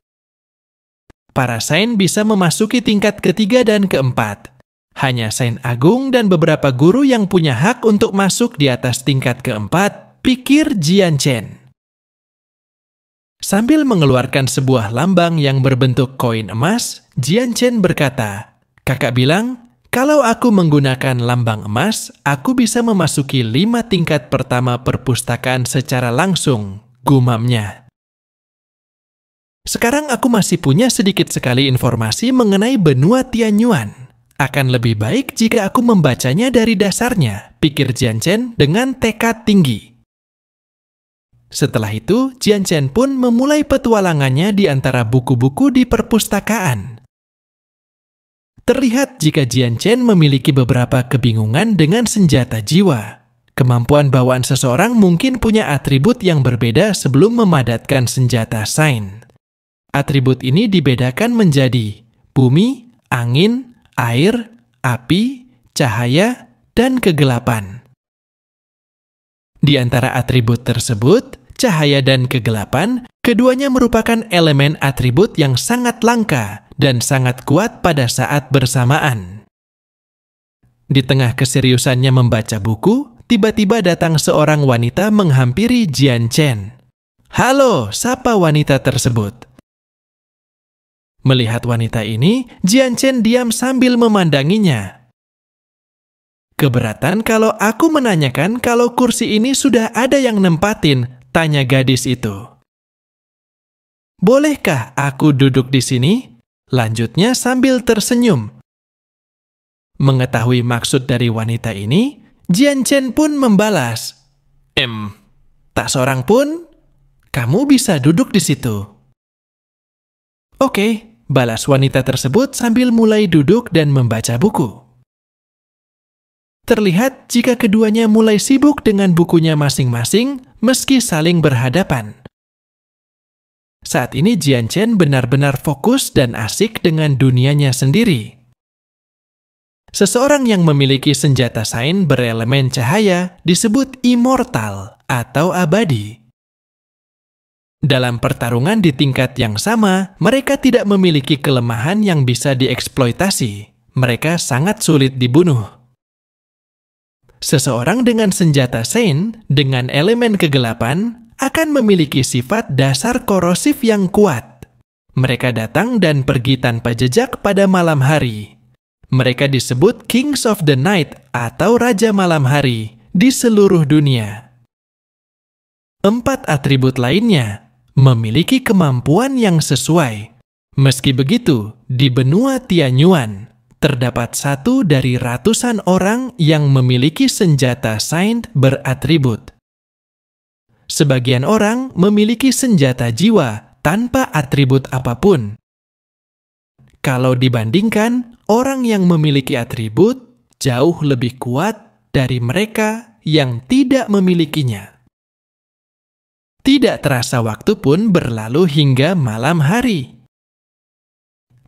A: Para Sain bisa memasuki tingkat ketiga dan keempat. Hanya Sain Agung dan beberapa guru yang punya hak untuk masuk di atas tingkat keempat, pikir Jian Chen. Sambil mengeluarkan sebuah lambang yang berbentuk koin emas, Jian Chen berkata, "Kakak bilang, kalau aku menggunakan lambang emas, aku bisa memasuki 5 tingkat pertama perpustakaan secara langsung," gumamnya. Sekarang aku masih punya sedikit sekali informasi mengenai benua Tianyuan. Akan lebih baik jika aku membacanya dari dasarnya, pikir Jian Chen dengan tekad tinggi. Setelah itu, Jian Chen pun memulai petualangannya di antara buku-buku di perpustakaan. Terlihat jika Jian Chen memiliki beberapa kebingungan dengan senjata jiwa. Kemampuan bawaan seseorang mungkin punya atribut yang berbeda sebelum memadatkan senjata Sain. Atribut ini dibedakan menjadi bumi, angin, air, api, cahaya, dan kegelapan. Di antara atribut tersebut, cahaya dan kegelapan, keduanya merupakan elemen atribut yang sangat langka dan sangat kuat pada saat bersamaan. Di tengah keseriusannya membaca buku, tiba-tiba datang seorang wanita menghampiri Jian Chen. "Halo, siapa wanita tersebut?" Melihat wanita ini, Jian Chen diam sambil memandanginya. "Keberatan kalau aku menanyakan kalau kursi ini sudah ada yang nempatin?" tanya gadis itu. "Bolehkah aku duduk di sini?" lanjutnya sambil tersenyum. Mengetahui maksud dari wanita ini, Jian Chen pun membalas, Tak seorang pun? Kamu bisa duduk di situ." "Oke," balas wanita tersebut sambil mulai duduk dan membaca buku. Terlihat jika keduanya mulai sibuk dengan bukunya masing-masing meski saling berhadapan. Saat ini Jian Chen benar-benar fokus dan asik dengan dunianya sendiri. Seseorang yang memiliki senjata Sain berelemen cahaya disebut immortal atau abadi. Dalam pertarungan di tingkat yang sama, mereka tidak memiliki kelemahan yang bisa dieksploitasi. Mereka sangat sulit dibunuh. Seseorang dengan senjata Sain dengan elemen kegelapan akan memiliki sifat dasar korosif yang kuat. Mereka datang dan pergi tanpa jejak pada malam hari. Mereka disebut Kings of the Night atau Raja Malam Hari di seluruh dunia. 4 atribut lainnya memiliki kemampuan yang sesuai. Meski begitu, di benua Tianyuan, terdapat 1 dari ratusan orang yang memiliki senjata Sain beratribut. Sebagian orang memiliki senjata jiwa tanpa atribut apapun. Kalau dibandingkan, orang yang memiliki atribut jauh lebih kuat dari mereka yang tidak memilikinya. Tidak terasa waktu pun berlalu hingga malam hari.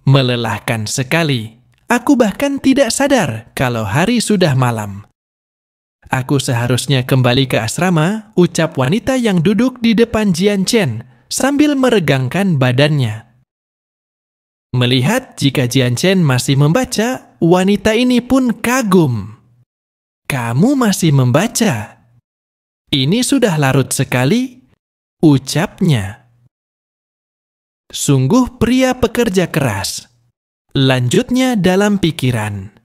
A: Melelahkan sekali. Aku bahkan tidak sadar kalau hari sudah malam. "Aku seharusnya kembali ke asrama," ucap wanita yang duduk di depan Jian Chen sambil meregangkan badannya. Melihat jika Jian Chen masih membaca, wanita ini pun kagum. "Kamu masih membaca? Ini sudah larut sekali," ucapnya. "Sungguh pria pekerja keras," lanjutnya dalam pikiran.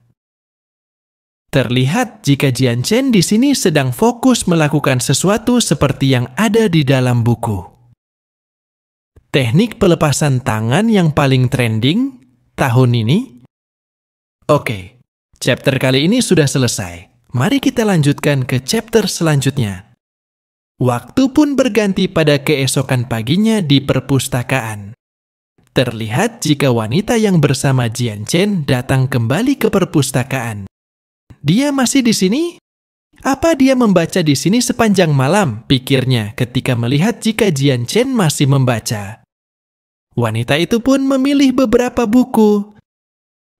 A: Terlihat jika Jian Chen di sini sedang fokus melakukan sesuatu seperti yang ada di dalam buku. Teknik pelepasan tangan yang paling trending tahun ini. Oke, chapter kali ini sudah selesai. Mari kita lanjutkan ke chapter selanjutnya. Waktu pun berganti pada keesokan paginya di perpustakaan. Terlihat jika wanita yang bersama Jian Chen datang kembali ke perpustakaan. "Dia masih di sini? Apa dia membaca di sini sepanjang malam?" pikirnya ketika melihat jika Jian Chen masih membaca. Wanita itu pun memilih beberapa buku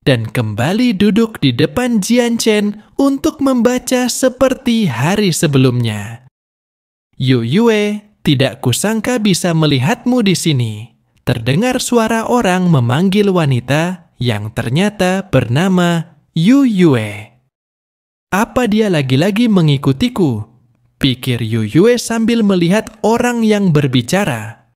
A: dan kembali duduk di depan Jian Chen untuk membaca seperti hari sebelumnya. Yu Yue, tidak kusangka bisa melihatmu di sini. Terdengar suara orang memanggil wanita yang ternyata bernama Yu Yue. Apa dia lagi-lagi mengikutiku? Pikir Yu Yue sambil melihat orang yang berbicara.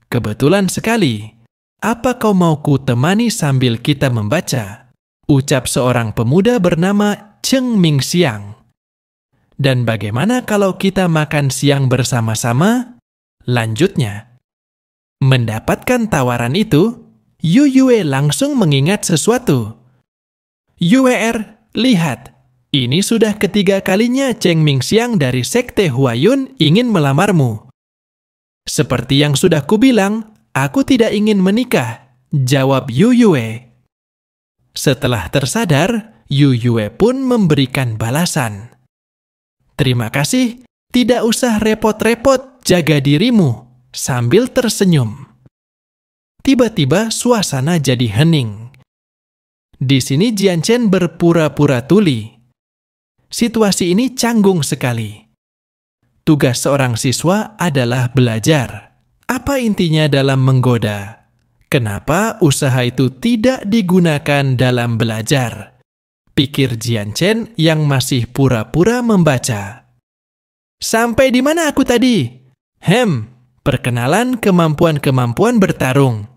A: Kebetulan sekali. Apa kau mau ku temani sambil kita membaca? Ucap seorang pemuda bernama Cheng Mingxiang. Dan bagaimana kalau kita makan siang bersama-sama? Lanjutnya. Mendapatkan tawaran itu, Yu Yue langsung mengingat sesuatu. Yue, lihat. Ini sudah ketiga kalinya Cheng Mingxiang dari Sekte Huayun ingin melamarmu. Seperti yang sudah kubilang, aku tidak ingin menikah, jawab Yu Yue. Setelah tersadar, Yu Yue pun memberikan balasan. Terima kasih, tidak usah repot-repot, jaga dirimu, sambil tersenyum. Tiba-tiba suasana jadi hening. Di sini Jianchen berpura-pura tuli. Situasi ini canggung sekali. Tugas seorang siswa adalah belajar. Apa intinya dalam menggoda? Kenapa usaha itu tidak digunakan dalam belajar? Pikir Jianchen yang masih pura-pura membaca. Sampai di mana aku tadi? Perkenalan kemampuan-kemampuan bertarung.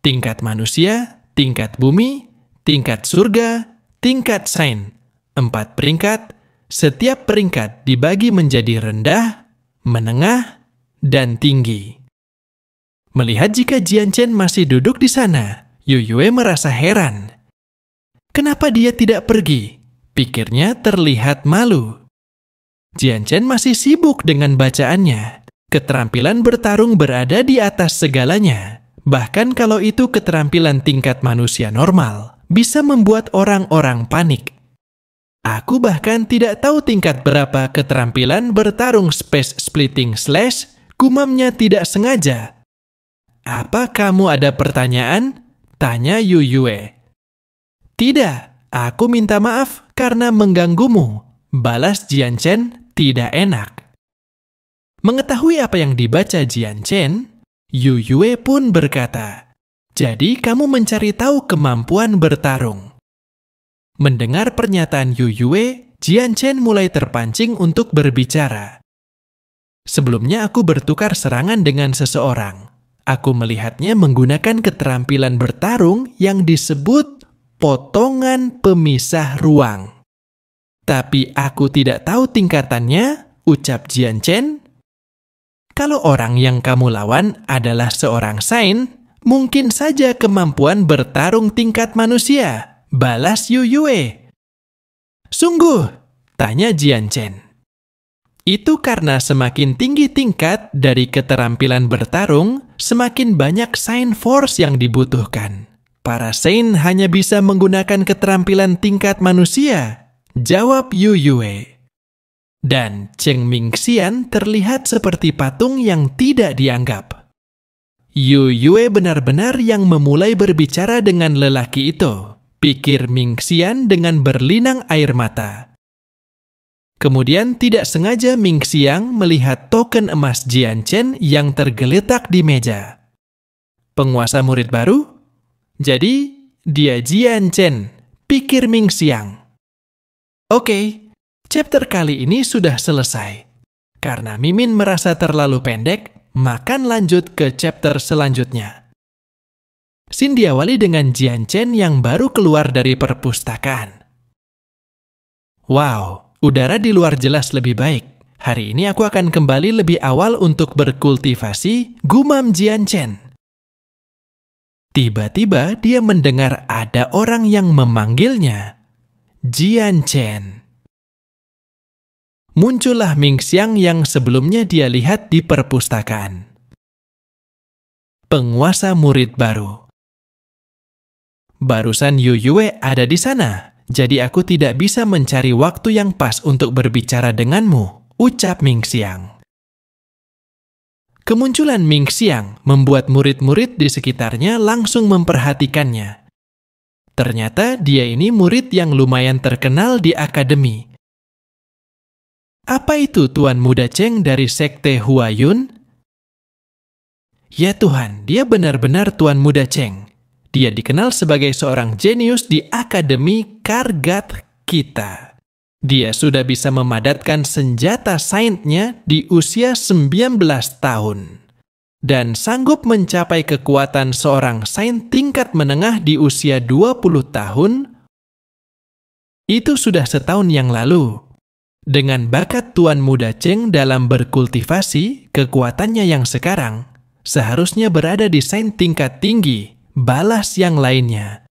A: Tingkat manusia, tingkat bumi, tingkat surga, tingkat sains. 4 peringkat, setiap peringkat dibagi menjadi rendah, menengah, dan tinggi. Melihat jika Jianchen masih duduk di sana, Yu Yue merasa heran. Kenapa dia tidak pergi? Pikirnya terlihat malu. Jianchen masih sibuk dengan bacaannya. Keterampilan bertarung berada di atas segalanya. Bahkan kalau itu keterampilan tingkat manusia normal, bisa membuat orang-orang panik. Aku bahkan tidak tahu tingkat berapa keterampilan bertarung space splitting slash, gumamnya tidak sengaja. Apa kamu ada pertanyaan? Tanya Yu Yue. Tidak, aku minta maaf karena mengganggumu. Balas Jianchen tidak enak. Mengetahui apa yang dibaca Jianchen, Yu Yue pun berkata, jadi kamu mencari tahu kemampuan bertarung. Mendengar pernyataan Yu Yue, Jianchen mulai terpancing untuk berbicara. Sebelumnya aku bertukar serangan dengan seseorang. Aku melihatnya menggunakan keterampilan bertarung yang disebut potongan pemisah ruang. Tapi aku tidak tahu tingkatannya, ucap Jianchen. Kalau orang yang kamu lawan adalah seorang sains, mungkin saja kemampuan bertarung tingkat manusia. Balas Yu Yue. Sungguh? Tanya Jianchen. Itu karena semakin tinggi tingkat dari keterampilan bertarung, semakin banyak sains force yang dibutuhkan. Para sains hanya bisa menggunakan keterampilan tingkat manusia, jawab Yu Yue. Dan Cheng Mingxian terlihat seperti patung yang tidak dianggap. Yu Yue benar-benar yang memulai berbicara dengan lelaki itu. Pikir Mingxian dengan berlinang air mata. Kemudian tidak sengaja Mingxiang melihat token emas Jianchen yang tergeletak di meja. Penguasa murid baru? Jadi, dia Jianchen, pikir Mingxiang. Oke, chapter kali ini sudah selesai. Karena Mimin merasa terlalu pendek, makan lanjut ke chapter selanjutnya. Scene diawali dengan Jianchen yang baru keluar dari perpustakaan. Wow, udara di luar jelas lebih baik. Hari ini aku akan kembali lebih awal untuk berkultivasi, gumam Jianchen. Tiba-tiba dia mendengar ada orang yang memanggilnya. Jianchen. Muncullah Mingxiang yang sebelumnya dia lihat di perpustakaan. Penguasa murid baru. Barusan Yu Yue ada di sana, jadi aku tidak bisa mencari waktu yang pas untuk berbicara denganmu, ucap Mingxiang. Kemunculan Mingxiang membuat murid-murid di sekitarnya langsung memperhatikannya. Ternyata dia ini murid yang lumayan terkenal di akademi. Apa itu Tuan Muda Cheng dari Sekte Huayun? Ya Tuhan, dia benar-benar Tuan Muda Cheng. Dia dikenal sebagai seorang jenius di Akademi Kargat kita. Dia sudah bisa memadatkan senjata saintnya di usia 19 tahun. Dan sanggup mencapai kekuatan seorang saint tingkat menengah di usia 20 tahun. Itu sudah setahun yang lalu. Dengan bakat Tuan Muda Cheng dalam berkultivasi, kekuatannya yang sekarang seharusnya berada di saint tingkat tinggi, balas yang lainnya.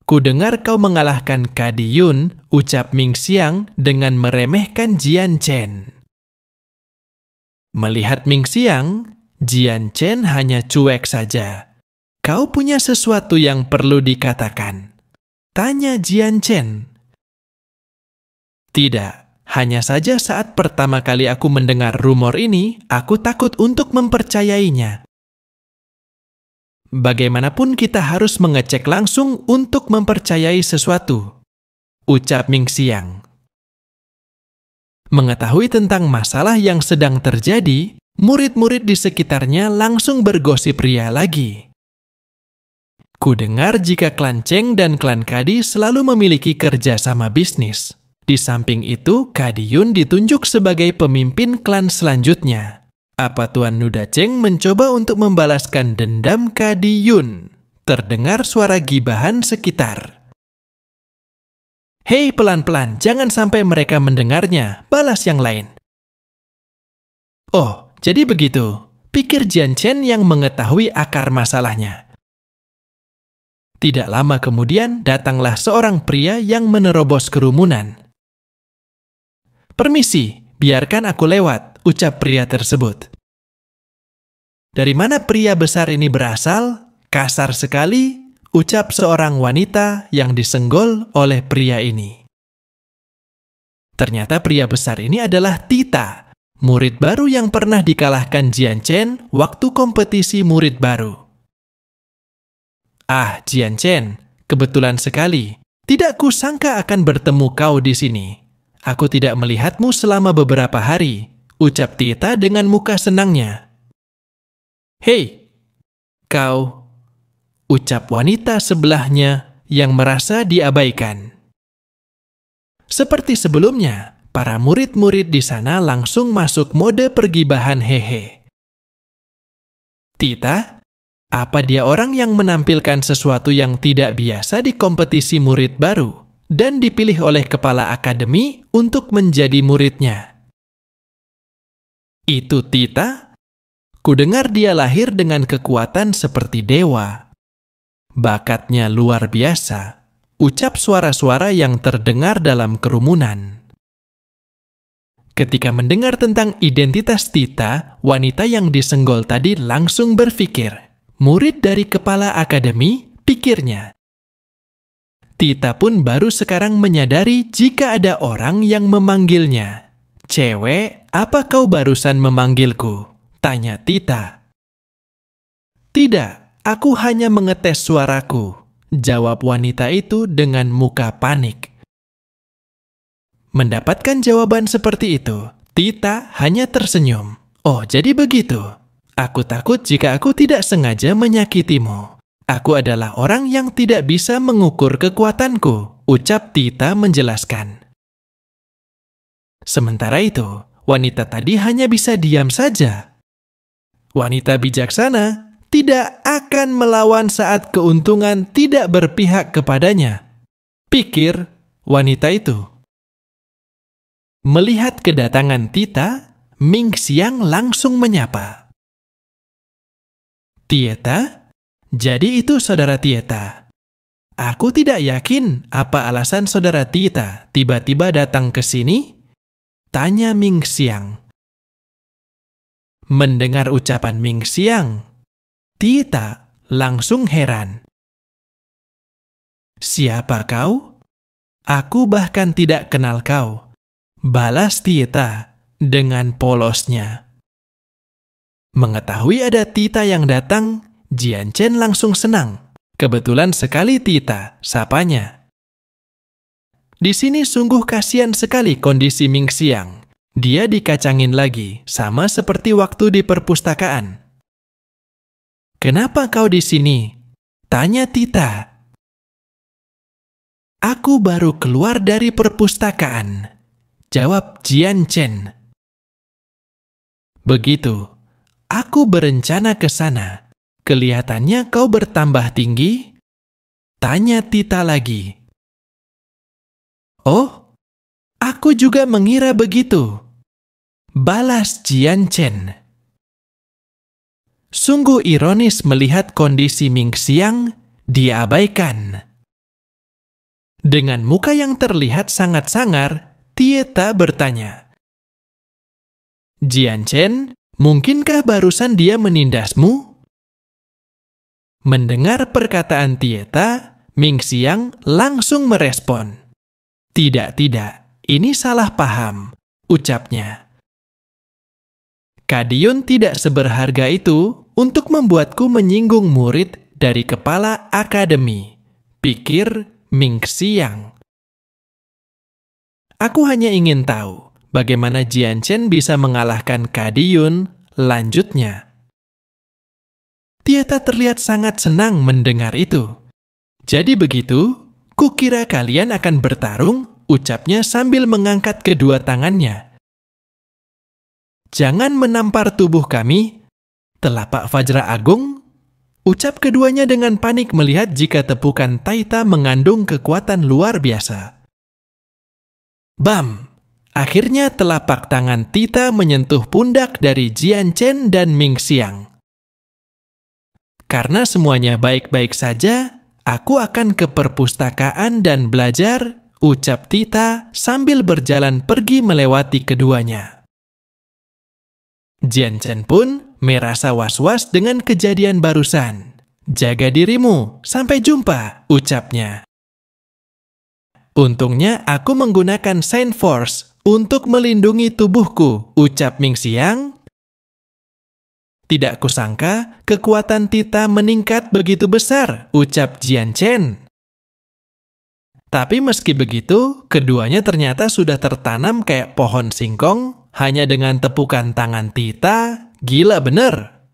A: Kudengar kau mengalahkan Kadi Yun, ucap Ming Xiang dengan meremehkan Jian Chen. Melihat Ming Xiang, Jian Chen hanya cuek saja. Kau punya sesuatu yang perlu dikatakan. Tanya Jian Chen. Tidak, hanya saja saat pertama kali aku mendengar rumor ini, aku takut untuk mempercayainya. Bagaimanapun kita harus mengecek langsung untuk mempercayai sesuatu, ucap Ming Xiang. Mengetahui tentang masalah yang sedang terjadi, murid-murid di sekitarnya langsung bergosip ria lagi. Kudengar jika klan Cheng dan klan Kadi selalu memiliki kerjasama bisnis. Di samping itu, Kadi Yun ditunjuk sebagai pemimpin klan selanjutnya. Apa Tuan Muda Cheng mencoba untuk membalaskan dendam Kadi Yun? Terdengar suara gibahan sekitar. Hei, pelan-pelan, jangan sampai mereka mendengarnya. Balas yang lain. Oh, jadi begitu. Pikir Jian Chen yang mengetahui akar masalahnya. Tidak lama kemudian, datanglah seorang pria yang menerobos kerumunan. Permisi, biarkan aku lewat, ucap pria tersebut. Dari mana pria besar ini berasal? Kasar sekali, ucap seorang wanita yang disenggol oleh pria ini. Ternyata pria besar ini adalah Tita, murid baru yang pernah dikalahkan Jian Chen waktu kompetisi murid baru. Ah, Jian Chen, kebetulan sekali. Tidak kusangka akan bertemu kau di sini. Aku tidak melihatmu selama beberapa hari, ucap Tita dengan muka senangnya. Hei, kau, ucap wanita sebelahnya yang merasa diabaikan. Seperti sebelumnya, para murid-murid di sana langsung masuk mode pergibahan hehe. Tita, apa dia orang yang menampilkan sesuatu yang tidak biasa di kompetisi murid baru dan dipilih oleh kepala akademi untuk menjadi muridnya? Itu Tita? Kudengar dia lahir dengan kekuatan seperti dewa. Bakatnya luar biasa, ucap suara-suara yang terdengar dalam kerumunan. Ketika mendengar tentang identitas Tita, wanita yang disenggol tadi langsung berpikir, murid dari kepala akademi, pikirnya. Tita pun baru sekarang menyadari jika ada orang yang memanggilnya. Cewek, apa kau barusan memanggilku? Tanya Tita. Tidak, aku hanya mengetes suaraku, jawab wanita itu dengan muka panik. Mendapatkan jawaban seperti itu, Tita hanya tersenyum. Oh, jadi begitu. Aku takut jika aku tidak sengaja menyakitimu. Aku adalah orang yang tidak bisa mengukur kekuatanku, ucap Tita menjelaskan. Sementara itu, wanita tadi hanya bisa diam saja. Wanita bijaksana tidak akan melawan saat keuntungan tidak berpihak kepadanya, pikir wanita itu. Melihat kedatangan Tita, Ming Xiang langsung menyapa. Tieta? Jadi itu saudara Tieta. Aku tidak yakin apa alasan saudara Tita tiba-tiba datang ke sini? Tanya Ming Xiang. Mendengar ucapan Ming Xiang, Tita langsung heran. Siapa kau? Aku bahkan tidak kenal kau. Balas Tita dengan polosnya. Mengetahui ada Tita yang datang, Jian Chen langsung senang. Kebetulan sekali Tita, sapanya. Di sini sungguh kasihan sekali kondisi Ming Xiang. Dia dikacangin lagi, sama seperti waktu di perpustakaan. "Kenapa kau di sini?" tanya Tita. "Aku baru keluar dari perpustakaan," jawab Jian Chen. "Begitu, aku berencana ke sana. Kelihatannya kau bertambah tinggi?" tanya Tita lagi. "Oh, aku juga mengira begitu," balas Jian Chen. Sungguh ironis melihat kondisi Ming Xiang diabaikan. Dengan muka yang terlihat sangat sangar, Tieta bertanya, "Jian Chen, mungkinkah barusan dia menindasmu?" Mendengar perkataan Tieta, Ming Xiang langsung merespon. Tidak, ini salah paham," ucapnya. "Kadiun tidak seberharga itu untuk membuatku menyinggung murid dari kepala akademi," pikir Ming Xiang. "Aku hanya ingin tahu bagaimana Jian Chen bisa mengalahkan Kadiun," lanjutnya. Tieta terlihat sangat senang mendengar itu. "Jadi begitu? Kukira kalian akan bertarung," ucapnya sambil mengangkat kedua tangannya. "Jangan menampar tubuh kami, telapak Vajra Agung," ucap keduanya dengan panik melihat jika tepukan Taita mengandung kekuatan luar biasa. Bam! Akhirnya telapak tangan Tita menyentuh pundak dari Jian Chen dan Ming Xiang. "Karena semuanya baik-baik saja, aku akan ke perpustakaan dan belajar," ucap Tita sambil berjalan pergi melewati keduanya. Jian Chen pun merasa was-was dengan kejadian barusan. "Jaga dirimu, sampai jumpa," ucapnya. "Untungnya aku menggunakan Saint Force untuk melindungi tubuhku," ucap Ming Xiang. "Tidak kusangka kekuatan Tita meningkat begitu besar," ucap Jian Chen. Tapi meski begitu, keduanya ternyata sudah tertanam kayak pohon singkong hanya dengan tepukan tangan Tita. Gila bener.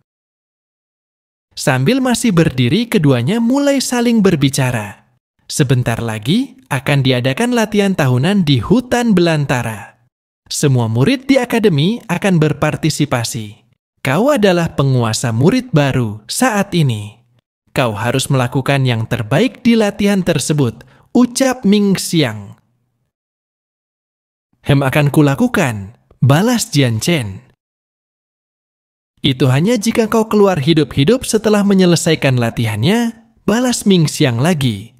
A: Sambil masih berdiri, keduanya mulai saling berbicara. Sebentar lagi akan diadakan latihan tahunan di hutan belantara. Semua murid di akademi akan berpartisipasi. Kau adalah penguasa murid baru saat ini. Kau harus melakukan yang terbaik di latihan tersebut, ucap Ming Xiang. Akan kulakukan, balas Jian Chen. Itu hanya jika kau keluar hidup-hidup setelah menyelesaikan latihannya, balas Ming Xiang lagi.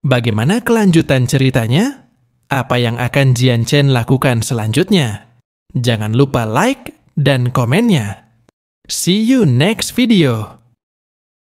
A: Bagaimana kelanjutan ceritanya? Apa yang akan Jian Chen lakukan selanjutnya? Jangan lupa like dan komennya. See you next video.